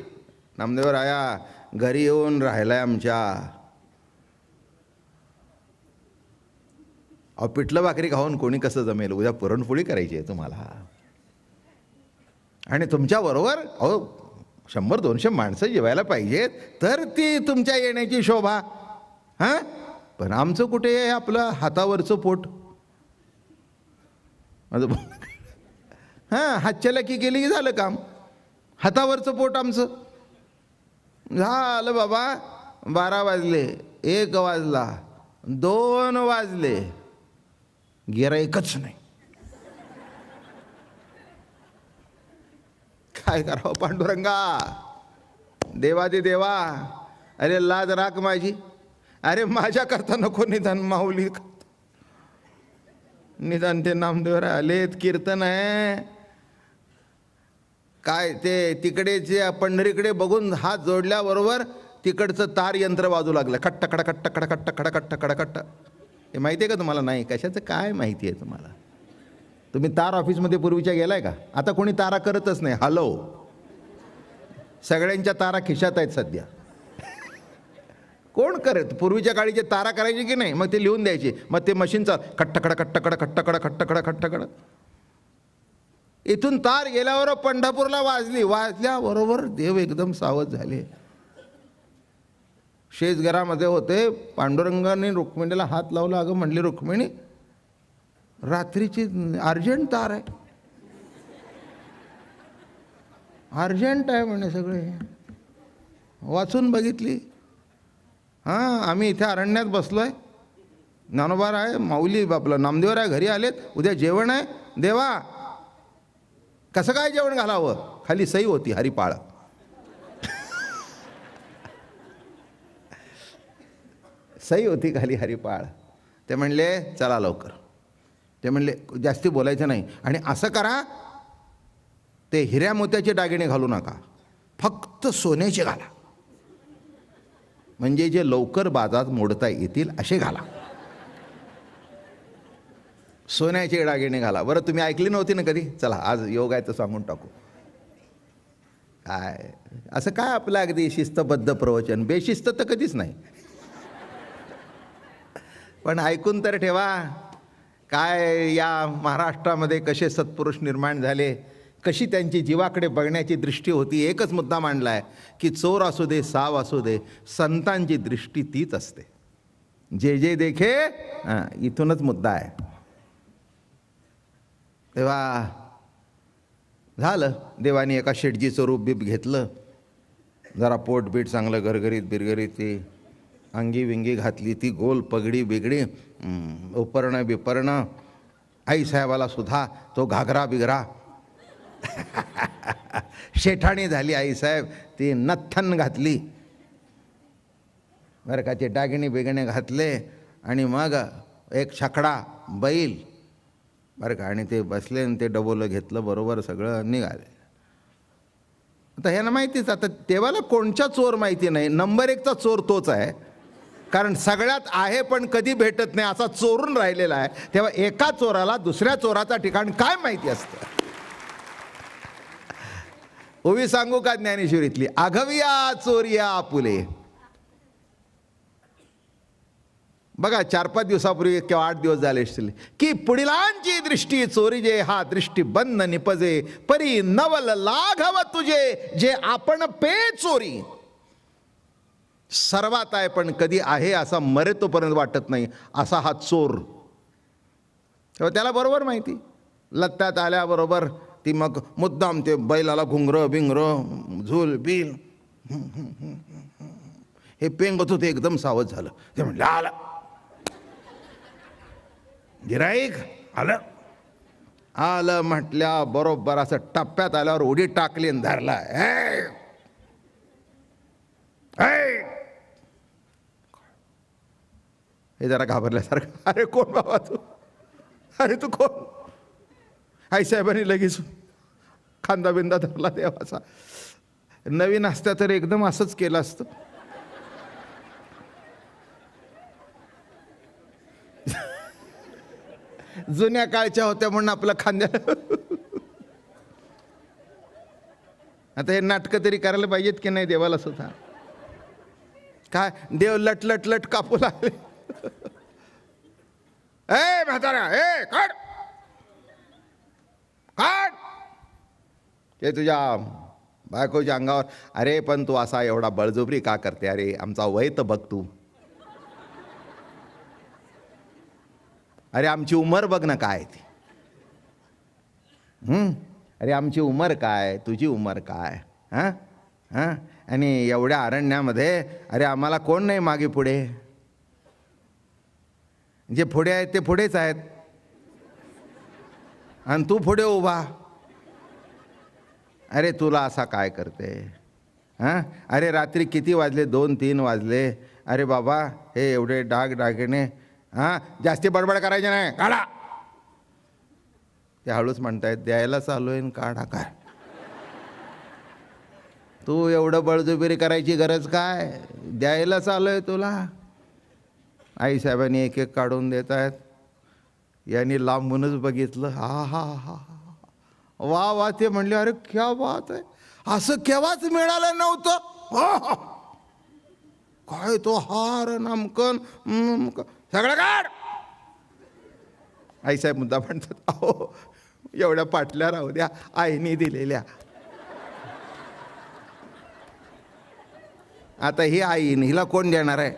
नामदेवराया घरी येऊन राहिलाय आमच्या. अहो, पिठलं भाकरी खाऊन कोणी कसं जमेल, उद्या पुरणपोळी करायची आहे तुम्हाला, आणि तुमच्याबरोबर अहो 100-200 माणसं जेवायला पाहिजेत, तर ती तुमच्या येण्याची शोभा. पण आमचं कुठे आहे आपलं हातावरचं पोट. माझं हातचलाकी केली की झालं काम, हातावरचं पोट आमचं. झालं बाबा, 12 वाजले, 1 वाजला, 2 वाजले, गिऱ्हाईकच नाही. काय करावं पांडुरंगा, देवादी देवा, अरे लाज राख माझी. अरे माझ्याकरता नको निदान माऊली, निदान ते नामदेव आलेत, कीर्तन आहे काय ते तिकडे जे पंढरीकडे बघून हात जोडल्याबरोबर तिकडचं तार यंत्र वाजू लागलं, खट्ट खड खट्ट खड खट्ट खड खट्ट खड खट्ट. हे माहिती आहे का तुम्हाला? नाही. कशाचं काय माहिती आहे तुम्हाला? तुम्ही तार ऑफिसमध्ये पूर्वीच्या गेलाय का? आता कोणी तारा करतच नाही. हॅलो, सगळ्यांच्या तारा खिशात आहेत सध्या. कोण करत? पूर्वीच्या काळी जे तारा करायची की नाही, मग ते लिहून द्यायचे, मग ते मशीनचा खट्टकड खट्टकड खट्टकड खट्टकड खट्टकड. इथून तार गेल्यावर पंढरपूरला वाजली, वाजल्याबरोबर देव एकदम सावध झाले. शेज घरामध्ये होते, पांडुरंगाने रुक्मिणीला हात लावला. अगं म्हणली रुक्मिणी, रात्रीची अर्जंट तार आहे, अर्जंट आहे म्हणे. सगळे वाचून बघितली. हां, आम्ही इथे अरण्यात बसलोय, ज्ञानोबा आहे, माऊली आपलं नामदेवराय आहे, घरी आलेत, उद्या जेवण आहे. देवा कसं काय जेवण घालावं? खाली सई होती, हरिपाळ. सई होती खाली, हरिपाळ. ते म्हणले चला लवकर. ते म्हणले जास्ती बोलायचं नाही, आणि असं करा, ते हिऱ्या मोत्याचे दागिने घालू नका, फक्त सोन्याचे घाला, म्हणजे जे लवकर बाजारात मोडता येतील असे घाला. सोन्याचे दागिने घाला. बरं, तुम्ही ऐकली नव्हती ना कधी? चला आज योग आहे तर सांगून टाकू. काय असं काय आपलं अगदी शिस्तबद्ध प्रवचन, बेशिस्त तर कधीच नाही, पण ऐकून तर ठेवा. काय या महाराष्ट्रामध्ये कसे सत्पुरुष निर्माण झाले, कशी त्यांची जीवाकडे बघण्याची दृष्टी होती. एकच मुद्दा मांडला आहे की चोर असू दे, साव असू दे, संतांची दृष्टी तीच असते. जे जे देखे, इथूनच मुद्दा आहे. तेव्हा झालं, देवाने एका शेटजीचं रूप बीप घेतलं, जरा पोटबीट चांगलं गरगरीत बिरगरीत, ती अंगी विंगी घातली, ती गोल पगडी बिगडी, उपरणं बिपरणं. आईसाहेबाला सुद्धा तो घागरा बिगरा. शेठाणी झाली आईसाहेब, ती नथ्थन घातली बरं का, ते दागिने बिगिणे घातले, आणि मग एक छकडा बैल बरं का, आणि ते बसले आणि ते डबोलं घेतलं बरोबर, सगळं निघाले. आता ह्याला माहितीच, आता देवाला कोणचा चोर माहिती नाही, नंबर एकचा चोर तोच आहे, कारण सगळ्यात आहे पण कधी भेटत नाही असा चोरून राहिलेला आहे. तेव्हा एका चोराला दुसऱ्या चोराचा ठिकाण काय माहिती असतं. ओवी सांगू का ज्ञानेश्वरीतली? आघविया चोरिया आपुले. बघा 4-5 दिवसापूर्वी किंवा 8 दिवस झाले असतील की पुढिलांची दृष्टी चोरी जे, हा दृष्टी बंद निपजे, परी नवल लाघव तुझे, जे आपण पे चोरी. सर्वात आहे पण कधी आहे असा मरेतोपर्यंत वाटत नाही, असा हा चोर. तेव्हा त्याला बरोबर माहिती, लत्त्यात आल्याबरोबर ती मग मुद्दाम ते बैलाला घुंगरं बिंगरं झूल बिल हे पेंगत होते. एकदम सावध झालं. ते म्हणलं आलं गिराईक, आलं आलं म्हटल्या बरोबर असं टप्प्यात आल्यावर उडी टाकली आणि धरला. हे जरा घाबरल्यासारखं, अरे कोण बाबा तू, अरे तू कोण? आईसाहेबांनी लगेच खांदा बिंदा धरला देवाचा. नवीन असत्या तर एकदम असंच केलं असतं. जुन्या काळच्या होत्या म्हणून आपलं खांद्या. आता हे नाटकं तरी करायला पाहिजेत की नाही देवाला सुद्धा? काय देव लट लट लट कापू लागले. ए म्हातारा, ए काढ काढ ते तुझ्या बायकोच्या अंगावर. अरे पण तू असा एवढा बळजबरी का करते? अरे आमचा वय तर बघ तू. अरे आमची उमर बघ ना काय ती. अरे आमची उमर काय, तुझी उमर काय? हां हां. आणि एवढ्या अरण्यामध्ये अरे आम्हाला कोण नाही मागे पुढे. जे पुढे आहेत ते पुढेच आहेत, आणि तू पुढे उभा. अरे तुला असा काय करते? हां, अरे रात्री किती वाजले? 2-3 वाजले. अरे बाबा, हे एवढे दागिने, हां, जास्ती बडबड करायचे नाही, काढा. ते हळूच म्हणतायत, द्यायला चालू आहे, काढा काय? तू एवढं बळजुबिरी करायची गरज काय? द्यायला चालू आहे तुला. आईसाहेबांनी एक एक काढून देत आहेत. यांनी लांबूनच बघितलं. हा हा हा वा वा. ते म्हणले, अरे क्या बात आहे, असं केव्हाच मिळालं नव्हतं. काय तो हार नामकन सगळं काढ. आईसाहेब मुद्दा म्हणतात, अहो एवढ्या पाटल्या राहू द्या, आईने दिलेल्या. आता ही आईन, हिला कोण देणार आहे?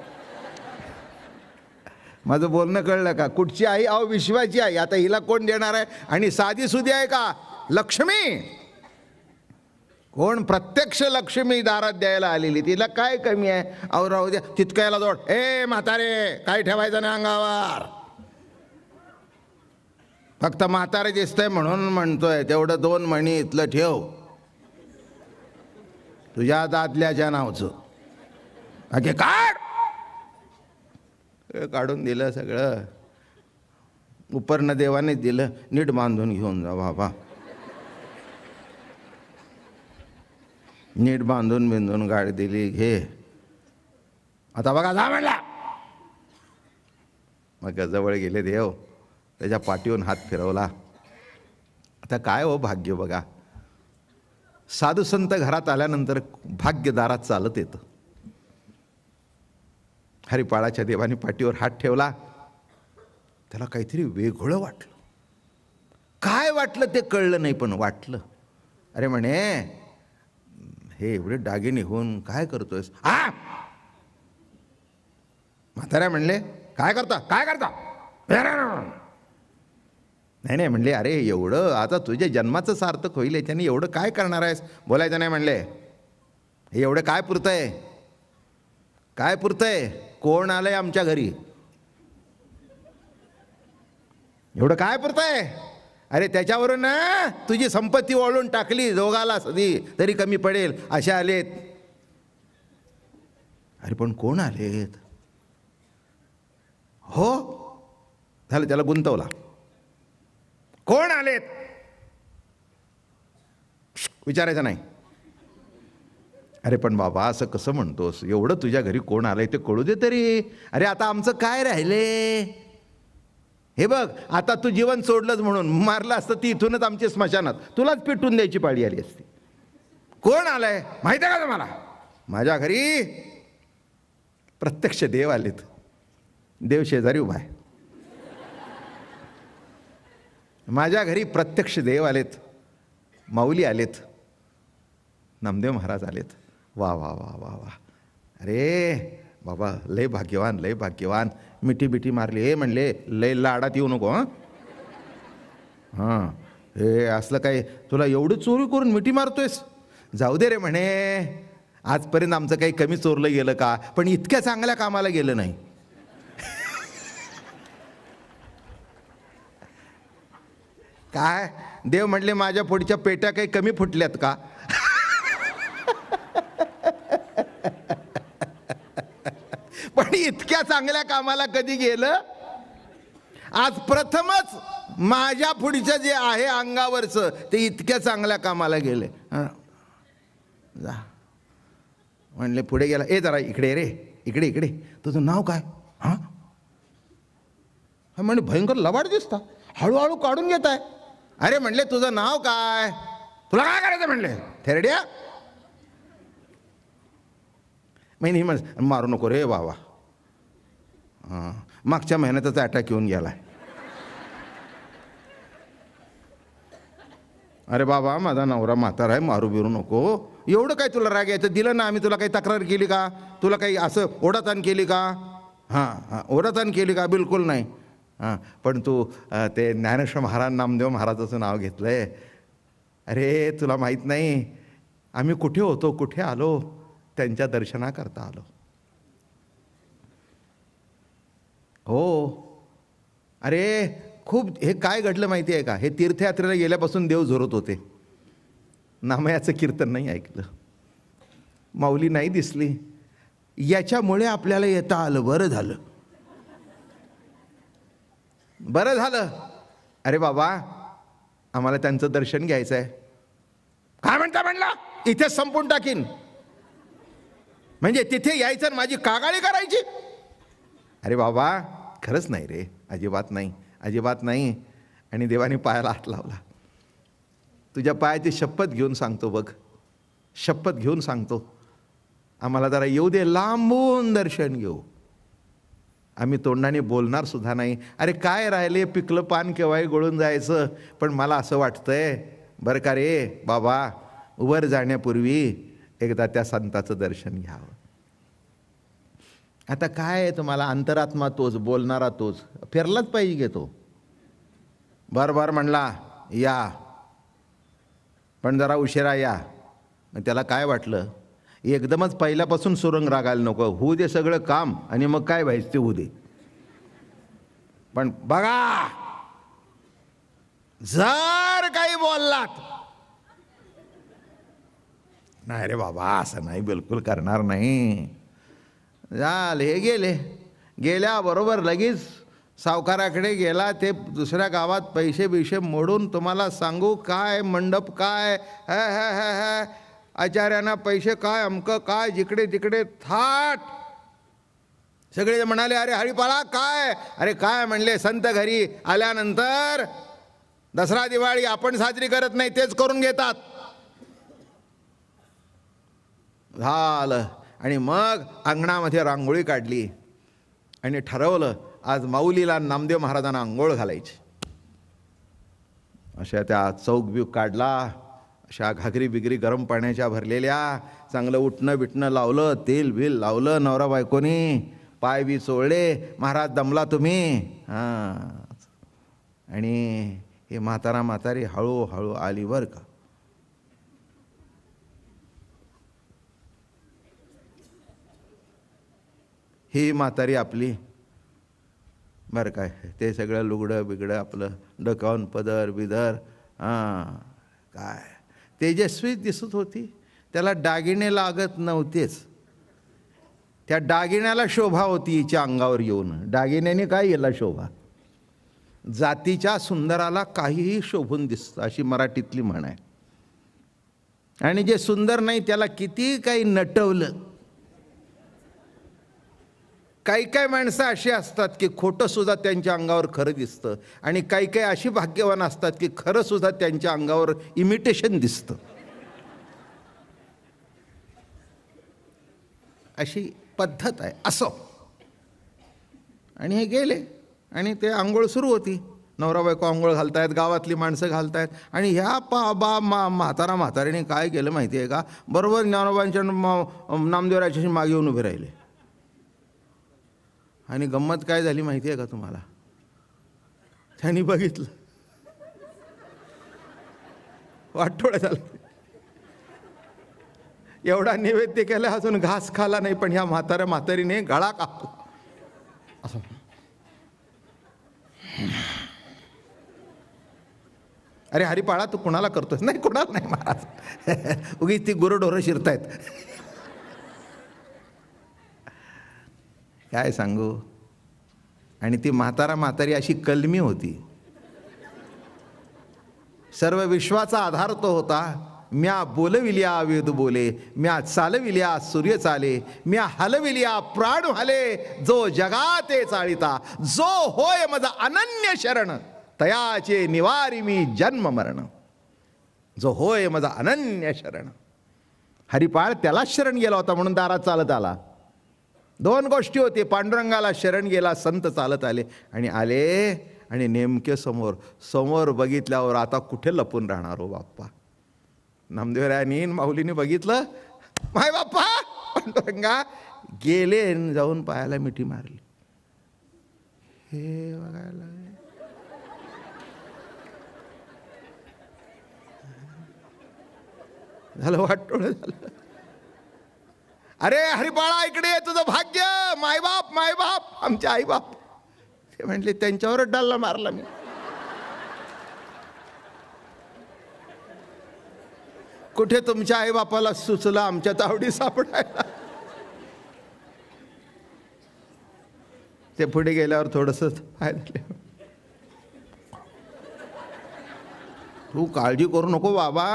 माझं बोलणं कळलं का? कुठची आई? अहो विश्वाची आई. आता हिला कोण देणार आहे? आणि साधी सुधी आहे का? लक्ष्मी. कोण? प्रत्यक्ष लक्ष्मी दारात द्यायला आलेली. तिला काय कमी आहे? अहो राहू द्या, तितक्याला जोड. ए म्हातारे, काय ठेवायचं नाही अंगावर. फक्त म्हातारे दिसतंय म्हणून म्हणतोय, तेवढं 2 मणी इथलं ठेव, तुझ्या दादल्याच्या नावचं. बाकी काढ. काढून दिलं सगळं. उपरनं देवानेच दिलं. नीट बांधून घेऊन जा बाबा. नीट बांधून बिंदून गाडी दिली, घे. आता बघा, जा म्हणला. मग जवळ गेले देव, त्याच्या पाठीवरून हात फिरवला. आता काय हो भाग्य बघा. साधू संत घरात आल्यानंतर भाग्यदारात चालत येतं. हरिपाळाच्या देवाने पाठीवर हात ठेवला. त्याला काहीतरी वेगळं वाटलं. काय वाटलं ते कळलं नाही, पण वाटलं. अरे म्हणे, हे एवढे दागिने होऊन काय करतोयस? हा. म्हाताऱ्या म्हणले, काय करता, काय करता? नाही नाही म्हणले, अरे एवढं आता तुझ्या जन्माचं सार्थक होईल याच्याने एवढं काय करणार आहेस? बोलायचं नाही म्हणले. हे एवढं काय पुरतंय? काय पुरतंय? कोण आलंय आमच्या घरी? एवढं काय पुरतंय? अरे त्याच्यावरून ना तुझी संपत्ती वळून टाकली, दोघाला सदी तरी कमी पडेल असे आलेत. अरे पण कोण आलेत? हो झालं, त्याला गुंतवला. कोण आलेत विचारायचं नाही. अरे पण बाबा असं कसं म्हणतोस? एवढं तुझ्या घरी कोण आलंय ते कळू दे तरी. अरे आता आमचं काय राहिले? हे बघ, आता तू जीवन सोडलंच म्हणून मारलं असतं ती इथूनच आमच्या स्मशानात तुलाच पेटून द्यायची पाळी आली असती. कोण आलंय माहिती आहे का तुम्हाला? माझ्या घरी प्रत्यक्ष देव आलेत. देव शेजारी उभा आहे. माझ्या घरी प्रत्यक्ष देव आलेत, माऊली आलेत, नामदेव महाराज आलेत. वा वा वा वा वा. अरे बाबा लय भाग्यवान, लय भाग्यवान. मिठी बिठी मारली. हे म्हणले लय लाडात येऊ नको. हां हे असलं काय, तुला एवढी चोरी करून मिठी मारतोयस? जाऊ दे रे म्हणे, आजपर्यंत आमचं काही कमी चोरलं गेलं का? पण इतक्या चांगल्या कामाला गेलं नाही. काय देव म्हणले, माझ्या पुढच्या पेट्या काही कमी फुटल्यात का? पण इतक्या चांगल्या कामाला कधी गेलं? आज प्रथमच माझ्या पुढचं जे आहे अंगावरचं ते इतक्या चांगल्या कामाला गेले. जा म्हणले, पुढे गेला. ए जरा इकडे रे, इकडे इकडे. तुझं नाव काय? हां म्हणजे भयंकर लबाड दिसता, हळूहळू काढून घेत आहे. अरे म्हणले तुझं नाव काय? तुला काय करायचं म्हणले? थेरड्या. मी मारू नको रे बाबा. हां मागच्या महिन्यातच अटॅक येऊन गेलाय. अरे बाबा माझा नवरा म्हातारा आहे, मारू बिरू नको. एवढं काय तुला राग यायचं? दिलं ना आम्ही तुला. काही तक्रार केली का? तुला काही असं ओढाताण केली का? हां हां ओढाताण केली का? बिलकुल नाही. हां पण तू ते ज्ञानेश्वर महाराज नामदेव महाराजाचं नाव घेतलं आहे. अरे तुला माहीत नाही आम्ही कुठे होतो, कुठे आलो? त्यांच्या दर्शनाकरता आलो. हो अरे खूप. हे काय घडलं माहिती आहे का? हे तीर्थयात्रेला गेल्यापासून देव झोरत होते. नामयाचं कीर्तन नाही ऐकलं. माऊली नाही दिसली, याच्यामुळे आपल्याला येता आलं. बरं झालं, बरं झालं. अरे बाबा, आम्हाला त्यांचं दर्शन घ्यायचं आहे. काय म्हणला? इथे संपून टाकीन. म्हणजे तिथे यायचं आणि माझी कागाळी करायची? अरे बाबा, खरंच नाही रे, अजिबात नाही, अजिबात नाही. आणि देवाने पायाला हात लावला. तुझ्या पायाची शपथ घेऊन सांगतो बघ, शपथ घेऊन सांगतो, आम्हाला जरा येऊ दे, लांबून दर्शन घेऊ. आम्ही तोंडाने बोलणार सुद्धा नाही. अरे काय राहिले, पिकलं पान केव्हाही गळून जायचं. पण मला असं वाटतंय बरं का रे बाबा, वर जाण्यापूर्वी एकदा त्या संताचं दर्शन घ्यावं. आता काय आहे, तुम्हाला अंतरात्मा तोच, बोलणारा तोच, फिरलाच पाहिजे घेतो. बार म्हणला या, पण जरा उशिरा या. मग त्याला काय वाटलं, एकदमच पहिल्यापासून सुरंग रागायला नको, होऊ दे सगळं काम आणि मग काय व्हायचं ते होऊ दे. पण बघा, जर काही बोललात, नाही रे बाबा असं नाही, बिलकुल करणार नाही. झाले, हे गेल्याबरोबर लगेच सावकाराकडे गेला. ते दुसऱ्या गावात पैसे मोडून, तुम्हाला सांगू काय मंडप काय, आचार्यांना पैसे काय, अमकं काय, जिकडे तिकडे थाट. सगळे म्हणाले अरे हरिपाळा काय, अरे काय म्हणले, संत घरी आल्यानंतर दसरा दिवाळी आपण साजरी करत नाही, तेच करून घेतात. झालं. आणि मग अंगणामध्ये रांगोळी काढली आणि ठरवलं आज माऊलीला नामदेव महाराजांना आंघोळ घालायची. अशा त्या चौक बिऊक काढला, अशा घागरी बिगरी गरम पाण्याच्या भरलेल्या, चांगलं उठणं बिटणं लावलं, तेल बिल लावलं नवरा बायकोनी, पाय बी चोळले. महाराज दमला तुम्ही, हां. आणि हे म्हातारी हळूहळू आली बरं का. ही म्हातारी आपली बरं काय, ते सगळं लुगडं बिगडं आपलं डकावून, पदर बिदर, हां, काय तेजस्वी दिसत होती. त्याला दागिने लागत नव्हतेच, त्या दागिन्याला शोभा होती हिच्या अंगावर येऊन. दागिन्याने काय याला शोभा, जातीच्या सुंदराला काहीही शोभून दिसतं, अशी मराठीतली म्हण आहे. आणि जे सुंदर नाही त्याला किती काही नटवलं. काही माणसं अशी असतात की खोटं सुद्धा त्यांच्या अंगावर खरं दिसतं, आणि काही अशी भाग्यवान असतात की खरं सुद्धा त्यांच्या अंगावर इमिटेशन दिसतं. अशी पद्धत आहे. असो. आणि हे गेले आणि ते आंघोळ सुरू होती. नवरा बायको आंघोळ घालतायत, गावातली माणसं घालतायत. आणि ह्या म्हातारीने काय केलं माहिती आहे का, बरोबर ज्ञानोबांच्या नामदेवराजाची मागे येऊन उभे राहिले. आणि गंमत काय झाली माहिती आहे का तुम्हाला, त्यांनी बघितलं, वाटोळं झालं. एवढा नैवेद्य केला, अजून घास खाला नाही, पण ह्या म्हातारीने गळा कापला असं. अरे हरिपाळा तू कुणाला करतोस? नाही कुणाला नाही महाराज, उगीच ती गुरंढोरं शिरतायत. काय सांगू. आणि ती म्हातारी अशी कलमी होती. सर्व विश्वाचा आधार तो होता. म्या बोलविल्या वेद बोले, म्या चालविल्या सूर्य चाले, म्या हलविल्या प्राण हले, जो जगाते चाळिता, जो होय माझा अनन्य शरण, तयाचे निवारी मी जन्म मरण. जो होय माझा अनन्य शरण. हरिपाळ त्यालाच शरण गेला होता म्हणून दारात चालत आला. दोन गोष्टी होती, पांडुरंगाला शरण गेला, संत चालत आले आणि आणि नेमके समोर बघितल्यावर आता कुठे लपून राहणार हो बाप्पा. नामदेवरायांनी माऊलीने बघितलं, माय बाप्पा पांडुरंगा गेले, जाऊन पायाला मिठी मारली. हे बघायला झालं, वाटोळं झालं. अरे हरिपाळा इकडे ये, तुझं भाग्य, मायबाप आमचे आईबाप. ते म्हटले त्यांच्यावरच डाल्ला मारला मी. कुठे तुमच्या आईबापाला सुचलं आमच्या तावडी सापडायला. ते पुढे गेल्यावर थोडंसं फायदा. तू काळजी करू नको बाबा.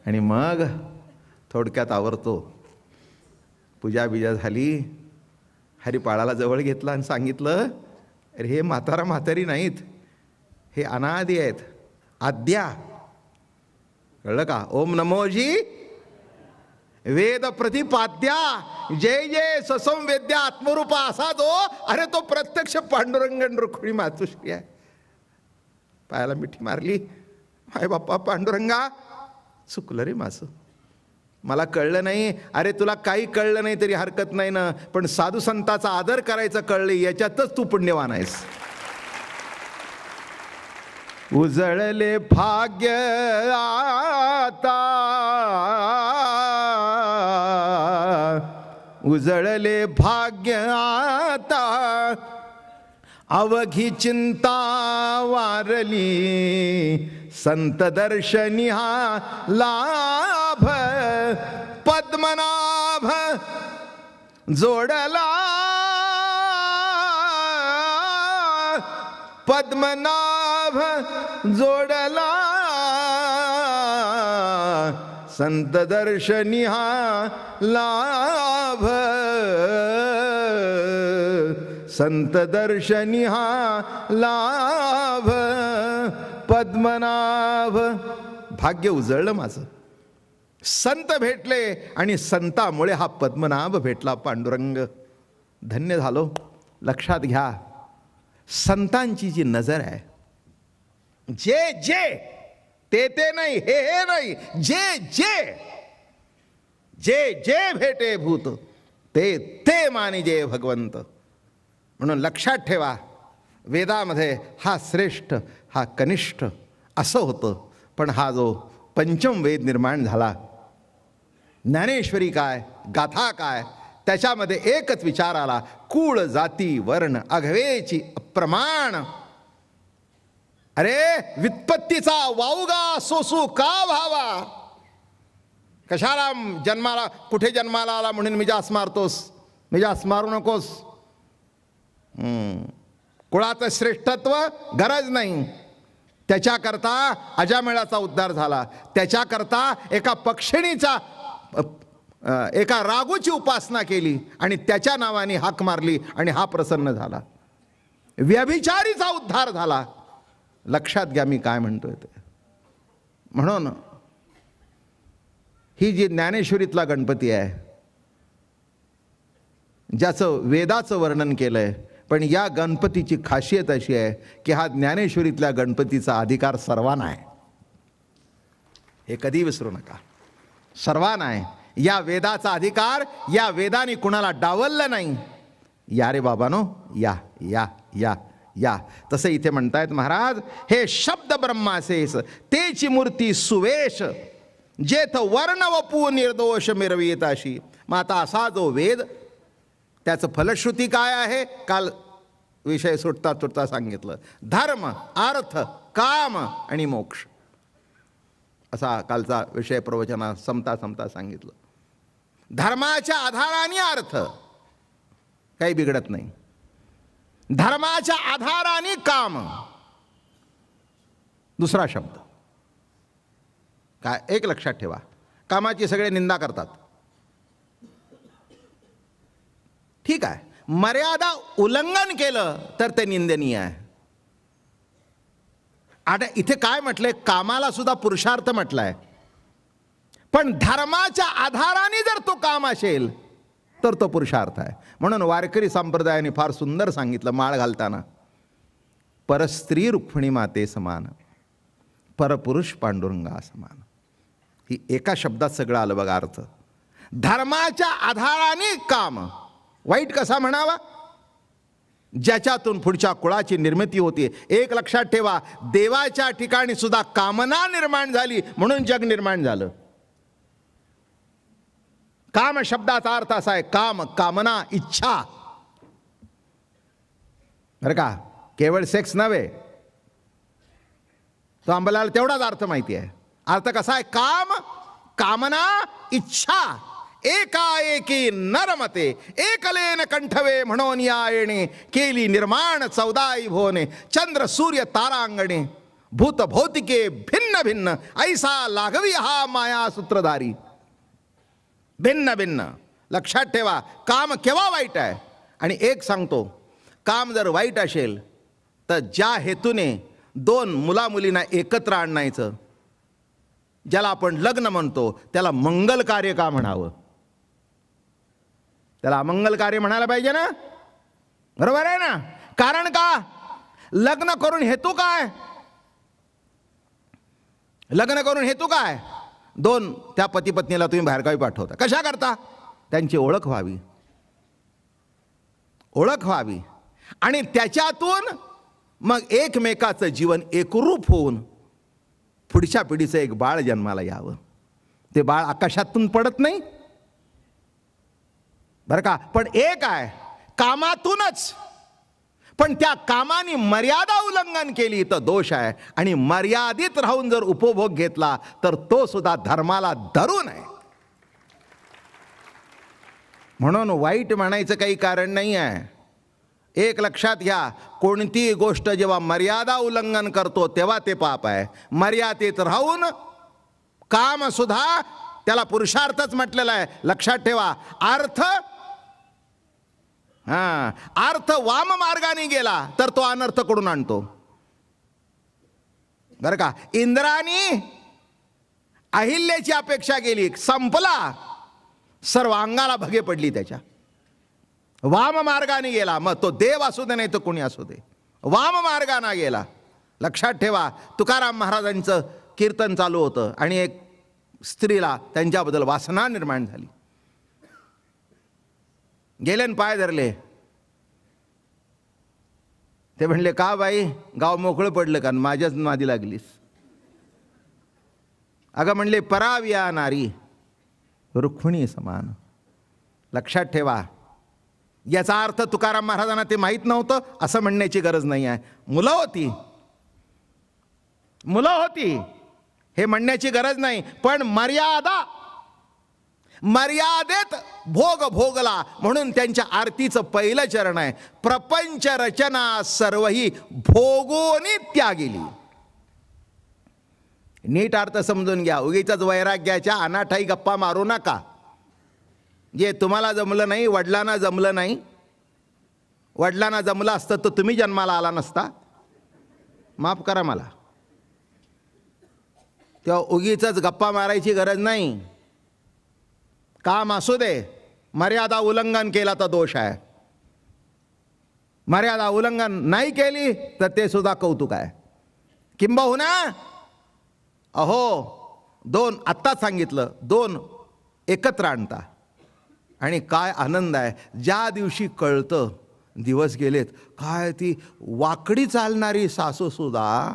आणि मग थोडक्यात आवरतो. पूजा बिजा झाली, हरिपाळाला जवळ घेतला आणि सांगितलं, अरे हे म्हातारा म्हातारी नाहीत, हे अनादी आहेत, आद्या. कळलं का? ओम नमोजी वेद प्रतिपाद्या जय जय ससंवेद्या आत्मरूपा असा जो, अरे तो प्रत्यक्ष पांडुरंगण रुक्मिणी मातोश्री आहे. पायाला मिठी मारली. हाय बाप्पा पांडुरंगा, चुकलं रे माझं, मला कळलं नाही. अरे तुला काही कळलं नाही तरी हरकत नाही ना, पण साधू संताचा आदर करायचं कळलं, याच्यातच तू पुण्यवान आहेस. उजळले भाग्य आता, उजळले भाग्य आता, अवघी चिंता वारली, संत दर्शनी हा लाभ, पद्मनाभ जोडला, पद्मनाभ जोडला, संत दर्शनी हा लाभ, संत दर्शनी हा लाभ, पद्मनाभ. भाग्य उजळलं माझं, संत भेटले आणि संतामुळे हा पद्मनाभ भेटला. पांडुरंग धन्य झालो. लक्षात घ्या, संतांची जी नजर आहे, जे जे ते नाही, हे नाही, जे जे जे जे भेटे भूत ते ते मानिजे भगवंत. म्हणून लक्षात ठेवा, वेदामध्ये हा श्रेष्ठ, हा कनिष्ठ असं होतं. पण हा जो पंचम वेद निर्माण झाला, ज्ञानेश्वरी काय, गाथा काय, त्याच्यामध्ये एकच विचार आला, कुळ जाती वर्ण अघवेची अप्रमाण. अरे व्युत्पत्तीचा वावगा सोसू का व्हावा? कशाला जन्माला, कुठे जन्माला आला म्हणून मिजास मारतोस? मिजास मारू नकोस. कुळाचं श्रेष्ठत्व गरज नाही. त्याच्याकरता अजामेळाचा उद्धार झाला, त्याच्याकरता एका पक्षिणीचा, एका रागूची उपासना केली आणि त्याच्या नावाने हाक मारली आणि हा प्रसन्न झाला. व्यभिचारीचा उद्धार झाला. लक्षात घ्या मी काय म्हणतोय ते. म्हणून ही जी ज्ञानेश्वरीतला गणपती आहे, ज्याचं वेदाचं वर्णन केलंय, पण या गणपतीची खासियत अशी आहे की हा ज्ञानेश्वरीतल्या गणपतीचा अधिकार सर्वांना आहे. हे कधी विसरू नका, सर्वांना आहे. या वेदाचा अधिकार या वेदाने कुणाला डावललं नाही. या रे बाबानो, या या या या. तसं इथे म्हणतायत महाराज, हे शब्द ब्रह्मासेस तेची मूर्ती सुवेश, जेथ वर्ण वपू निर्दोष मिरवीत अशी. मग आता असा जो वेद, त्याचं फलश्रुती काय आहे? काल विषय सुटता सुटता सांगितलं. धर्म, अर्थ, काम आणि मोक्ष, असा कालचा विषय प्रवचना संपता संपता सांगितलं. धर्माच्या आधाराने अर्थ, काही बिघडत नाही. धर्माच्या आधाराने काम. दुसरा शब्द काय, एक लक्षात ठेवा, कामाची सगळे निंदा करतात. ठीक आहे, मर्यादा उल्लंघन केलं तर ते निंदनीय आहे. आता इथे काय म्हटलंय, कामाला सुद्धा पुरुषार्थ म्हटलाय. पण धर्माच्या आधाराने जर तो काम असेल तर तो पुरुषार्थ आहे. म्हणून वारकरी संप्रदायाने फार सुंदर सांगितलं माळ घालताना, परस्त्री रुक्मिणी माते समान, परपुरुष पांडुरंगा समान. ही एका शब्दात सगळं आलं बघा अर्थ. धर्माच्या आधाराने काम, वाईट कसा म्हणावा, ज्याच्यातून पुढच्या कुळाची निर्मिती होती. एक लक्षात ठेवा, देवाच्या ठिकाणी सुद्धा कामना निर्माण झाली म्हणून जग निर्माण झालं. काम शब्दाचा अर्थ असा आहे, काम, कामना, इच्छा, बरं का, केवळ सेक्स नव्हे. तो अंबलाला तेवढाच अर्थ माहिती आहे. अर्थ कसा आहे? काम, कामना, इच्छा एकाएकी नरमते, एकलेन कंठवे म्हणून या येणे, केली निर्माण 14 भुवने, चंद्र सूर्य तारांगणे, भूत भौतिके भिन्न भिन्न, ऐसा लाघवी हा माया सूत्रधारी. भिन्न भिन्न. लक्षात ठेवा, काम केव्हा वाईट आहे. आणि एक सांगतो, काम जर वाईट असेल तर ज्या हेतूने 2 मुलामुलींना एकत्र आणायचं, ज्याला आपण लग्न म्हणतो, त्याला मंगल कार्य का म्हणावं? त्याला अमंगल कार्य म्हणायला पाहिजे ना? बरोबर आहे ना? कारण का? लग्न करून हेतू काय? लग्न करून हेतू काय? 2 त्या पती पत्नीला तुम्ही बाहेरगावी पाठवता. कशा करता? त्यांची ओळख व्हावी. ओळख व्हावी आणि त्याच्यातून मग एकमेकाचं जीवन एकरूप होऊन पुढच्या पिढीचं एक बाळ जन्माला यावं. ते बाळ आकाशातून पडत नाही बरं का, पण एक आहे कामातूनच. पण त्या कामाने मर्यादा उल्लंघन केली तर दोष आहे. आणि मर्यादित राहून जर उपभोग घेतला तर तो सुद्धा धर्माला धरून आहे. म्हणून वाईट म्हणायचं काही कारण नाही आहे. एक लक्षात घ्या, कोणतीही गोष्ट जेव्हा मर्यादा उल्लंघन करतो तेव्हा ते पाप आहे. मर्यादेत राहून काम सुद्धा त्याला पुरुषार्थच म्हटलेला आहे. लक्षात ठेवा, अर्थ वाम मार्गाने गेला तर तो अनर्थ कडून आणतो. बरं का, इंद्राने अहिल्याची अपेक्षा केली, संपला, सर्व अंगाला भगे पडली त्याच्या. वाम मार्गाने गेला, मग तो देव असू दे नाही तर कोणी असू दे, वाम मार्गाने गेला. लक्षात ठेवा, तुकाराम महाराजांचं कीर्तन चालू होतं आणि एक स्त्रीला त्यांच्याबद्दल वासना निर्माण झाली. गेले पाय धरले. ते म्हणले, का बाई, गाव मोकळं पडलं का, माझ्याच नादी लागलीस? अगं म्हणले, पराविया नारी रुक्मिणी समान. लक्षात ठेवा, याचा अर्थ तुकाराम महाराजांना ते माहीत नव्हतं असं म्हणण्याची गरज नाही आहे. मुलं होती हे म्हणण्याची गरज नाही. पण मर्यादेत भोग भोगला म्हणून त्यांच्या आरतीचं पहिलं चरण आहे, प्रपंच रचना सर्वही भोगोनी त्यागिली. नीट अर्थ समजून घ्या. उगीचच वैराग्याच्या अनाठाई गप्पा मारू नका. जे तुम्हाला जमलं नाही, वडिलांना जमलं नाही, वडिलांना जमलं असतं तर तुम्ही जन्माला आला नसता. माफ करा मला. तेव्हा उगीचच गप्पा मारायची गरज नाही. काम असू दे, मर्यादा उल्लंघन केला तर दोष आहे. मर्यादा उल्लंघन नाही केली तर ते सुद्धा कौतुक आहे. किंबहुना अहो, 2 आत्ताच सांगितलं, 2 एकत्र आणता आणि काय आनंद आहे. ज्या दिवशी कळतं दिवस गेलेत, काय ती वाकडी चालणारी सासू सुद्धा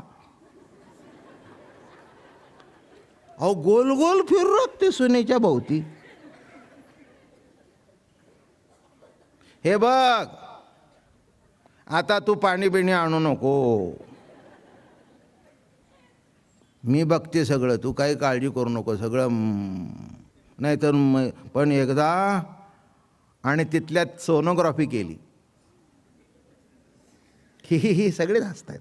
अहो गोल गोल फिरत ते सुनेच्या भोवती. हे बघ, आता तू पाणी बिणी आणू नको, मी बघते सगळं, तू काही काळजी करू नको, सगळं नाही तर. पण एकदा आणि तिथल्यात सोनोग्राफी केली, ही सगळेच हसतायत.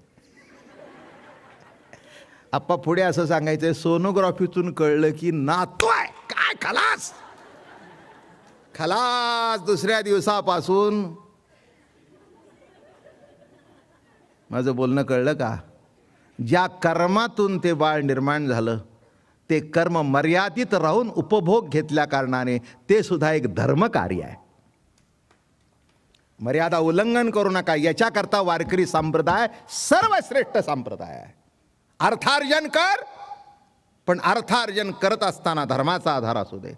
आप्पा पुढे असं सांगायचंय, सोनोग्राफीतून कळलं की नातू आहे, काय खलास खलास. दुसऱ्या दिवसापासून माझं बोलणं कळलं का? ज्या कर्मातून ते बाळ निर्माण झालं ते कर्म मर्यादित राहून उपभोग घेतल्या कारणाने ते सुद्धा एक धर्मकार्य आहे. मर्यादा उल्लंघन करू नका, याच्याकरता वारकरी संप्रदाय सर्वश्रेष्ठ संप्रदाय आहे. अर्थार्जन कर, पण अर्थार्जन करत असताना धर्माचा आधार असू दे.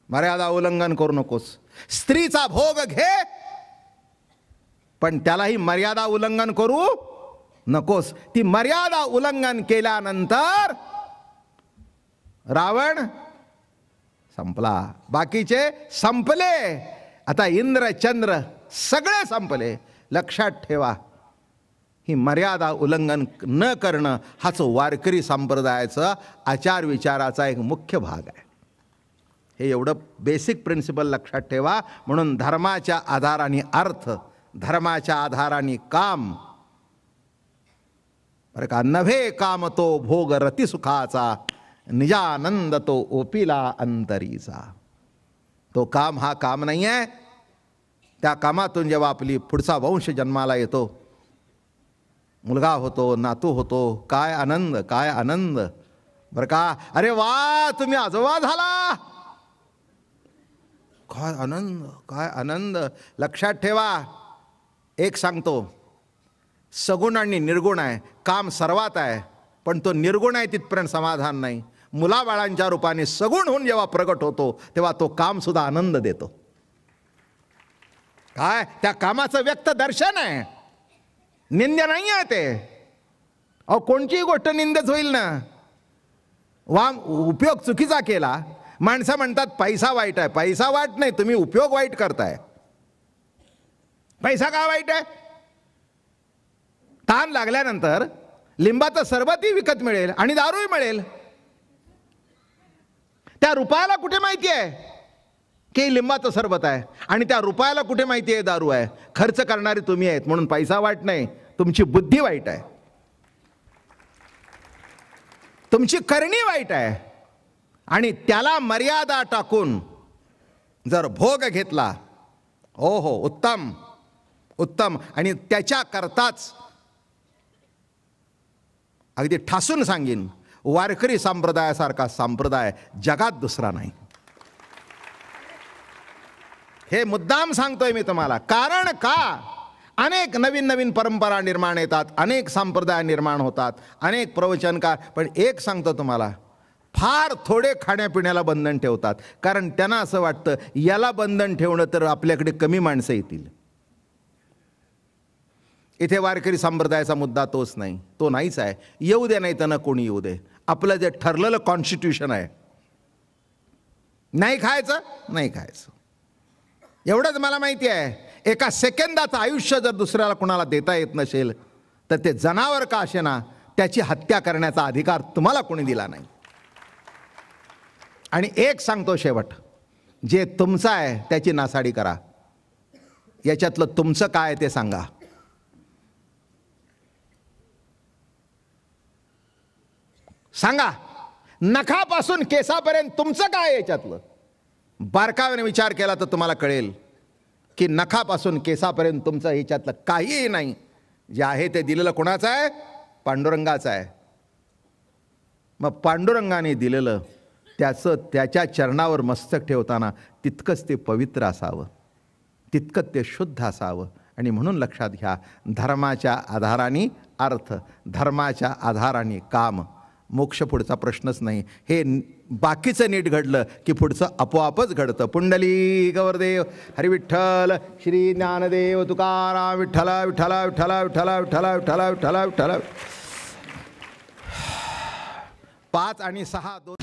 मर्यादा उल्लंघन करू नकोस. स्त्रीचा भोग घे, पण त्यालाही मर्यादा उल्लंघन करू नकोस. ती मर्यादा उल्लंघन केल्यानंतर रावण संपला, बाकीचे संपले. आता इंद्र चंद्र सगळे संपले. लक्षात ठेवा, ही मर्यादा उल्लंघन न करणं हाच वारकरी संप्रदायाचा आचार विचाराचा एक मुख्य भाग आहे. हे एवढं बेसिक प्रिन्सिपल लक्षात ठेवा. म्हणून धर्माच्या आधाराने अर्थ, धर्माच्या आधाराने काम, बरं का, नव्हे काम तो भोग रती सुखाचा, निजानंद तो ओपिला अंतरीचा. तो काम हा काम नाही आहे. त्या कामातून जेव्हा आपली पुढचा वंश जन्माला येतो, मुलगा होतो, नातू होतो, काय आनंद, काय आनंद, बरं का. अरे वा, तुम्ही आजोबा झाला, काय आनंद, काय आनंद. लक्षात ठेवा, एक सांगतो, सगुण आणि निर्गुण आहे, काम सर्वात आहे, पण तो निर्गुण आहे तिथपर्यंत समाधान नाही. मुलाबाळांच्या रूपाने सगुण होऊन जेव्हा प्रगट होतो तेव्हा तो काम सुद्धा आनंद देतो. काय त्या कामाचं व्यक्त दर्शन आहे, निंद्य नाही आहे ते. अहो, कोणतीही गोष्ट निंदच होईल ना. उपयोग चुकीचा केला, माणसं म्हणतात पैसा वाईट आहे. पैसा वाईट नाही, तुम्ही उपयोग वाईट करताय. पैसा का वाईट आहे? ताण लागल्यानंतर लिंबाचं सरबतही विकत मिळेल आणि दारूही मिळेल. त्या रुपयाला कुठे माहिती आहे की लिंबाचं सरबत आहे, आणि त्या रुपयाला कुठे माहिती आहे दारू आहे? खर्च करणारे तुम्ही आहेत. म्हणून पैसा वाईट नाही, तुमची बुद्धी वाईट आहे, तुमची करणी वाईट आहे. आणि त्याला मर्यादा टाकून जर भोग घेतला, हो हो, उत्तम उत्तम. आणि त्याच्याकरताच अगदी ठासून सांगीन, वारकरी संप्रदायासारखा संप्रदाय जगात दुसरा नाही. हे मुद्दाम सांगतोय मी तुम्हाला. कारण का? अनेक नवीन नवीन परंपरा निर्माण येतात, अनेक संप्रदाय निर्माण होतात, अनेक प्रवचनकार. पण एक सांगतो तुम्हाला, फार थोडे खाण्यापिण्याला बंधन ठेवतात. कारण त्यांना असं वाटतं याला बंधन ठेवणं तर आपल्याकडे कमी माणसं येतील. इथे वारकरी संप्रदायाचा मुद्दा तोच नाही, तो नाहीच आहे. येऊ दे, नाही तर न कोणी येऊ दे. आपलं जे ठरलेलं कॉन्स्टिट्यूशन आहे, नाही खायचं, नाही खायचं. एवढंच मला माहिती आहे. एका सेकंदाचं आयुष्य जर दुसऱ्याला कुणाला देता येत नसेल तर ते जनावर का असेना, त्याची हत्या करण्याचा अधिकार तुम्हाला कोणी दिला नाही. आणि एक सांगतो शेवट, जे तुमचं आहे त्याची नासाडी करा. याच्यातलं तुमचं काय ते सांगा. सांगा, नखापासून केसापर्यंत तुमचं काय याच्यातलं? बारकाव्याने विचार केला तर तुम्हाला कळेल की नखापासून केसापर्यंत तुमचं याच्यातलं काहीही नाही. जे आहे ते दिलेलं कोणाचं आहे? पांडुरंगाचं आहे. मग पांडुरंगाने दिलेलं त्याचं त्याच्या चरणावर मस्तक ठेवताना तितकंच ते पवित्र असावं, तितकंच ते शुद्ध असावं. आणि म्हणून लक्षात घ्या, धर्माच्या आधाराने अर्थ, धर्माच्या आधाराने काम, मोक्ष पुढचा प्रश्नच नाही. हे बाकीचं नीट घडलं की पुढचं आपोआपच घडतं. पुंडली गौरदेव हरी विठ्ठल श्री ज्ञानदेव तुकाराम विठ्ठल विठ्ठल विठ्ठल विठ्ठल विठ्ठल विठ्ठल विठ्ठल विठ्ठल. 5 आणि 6 2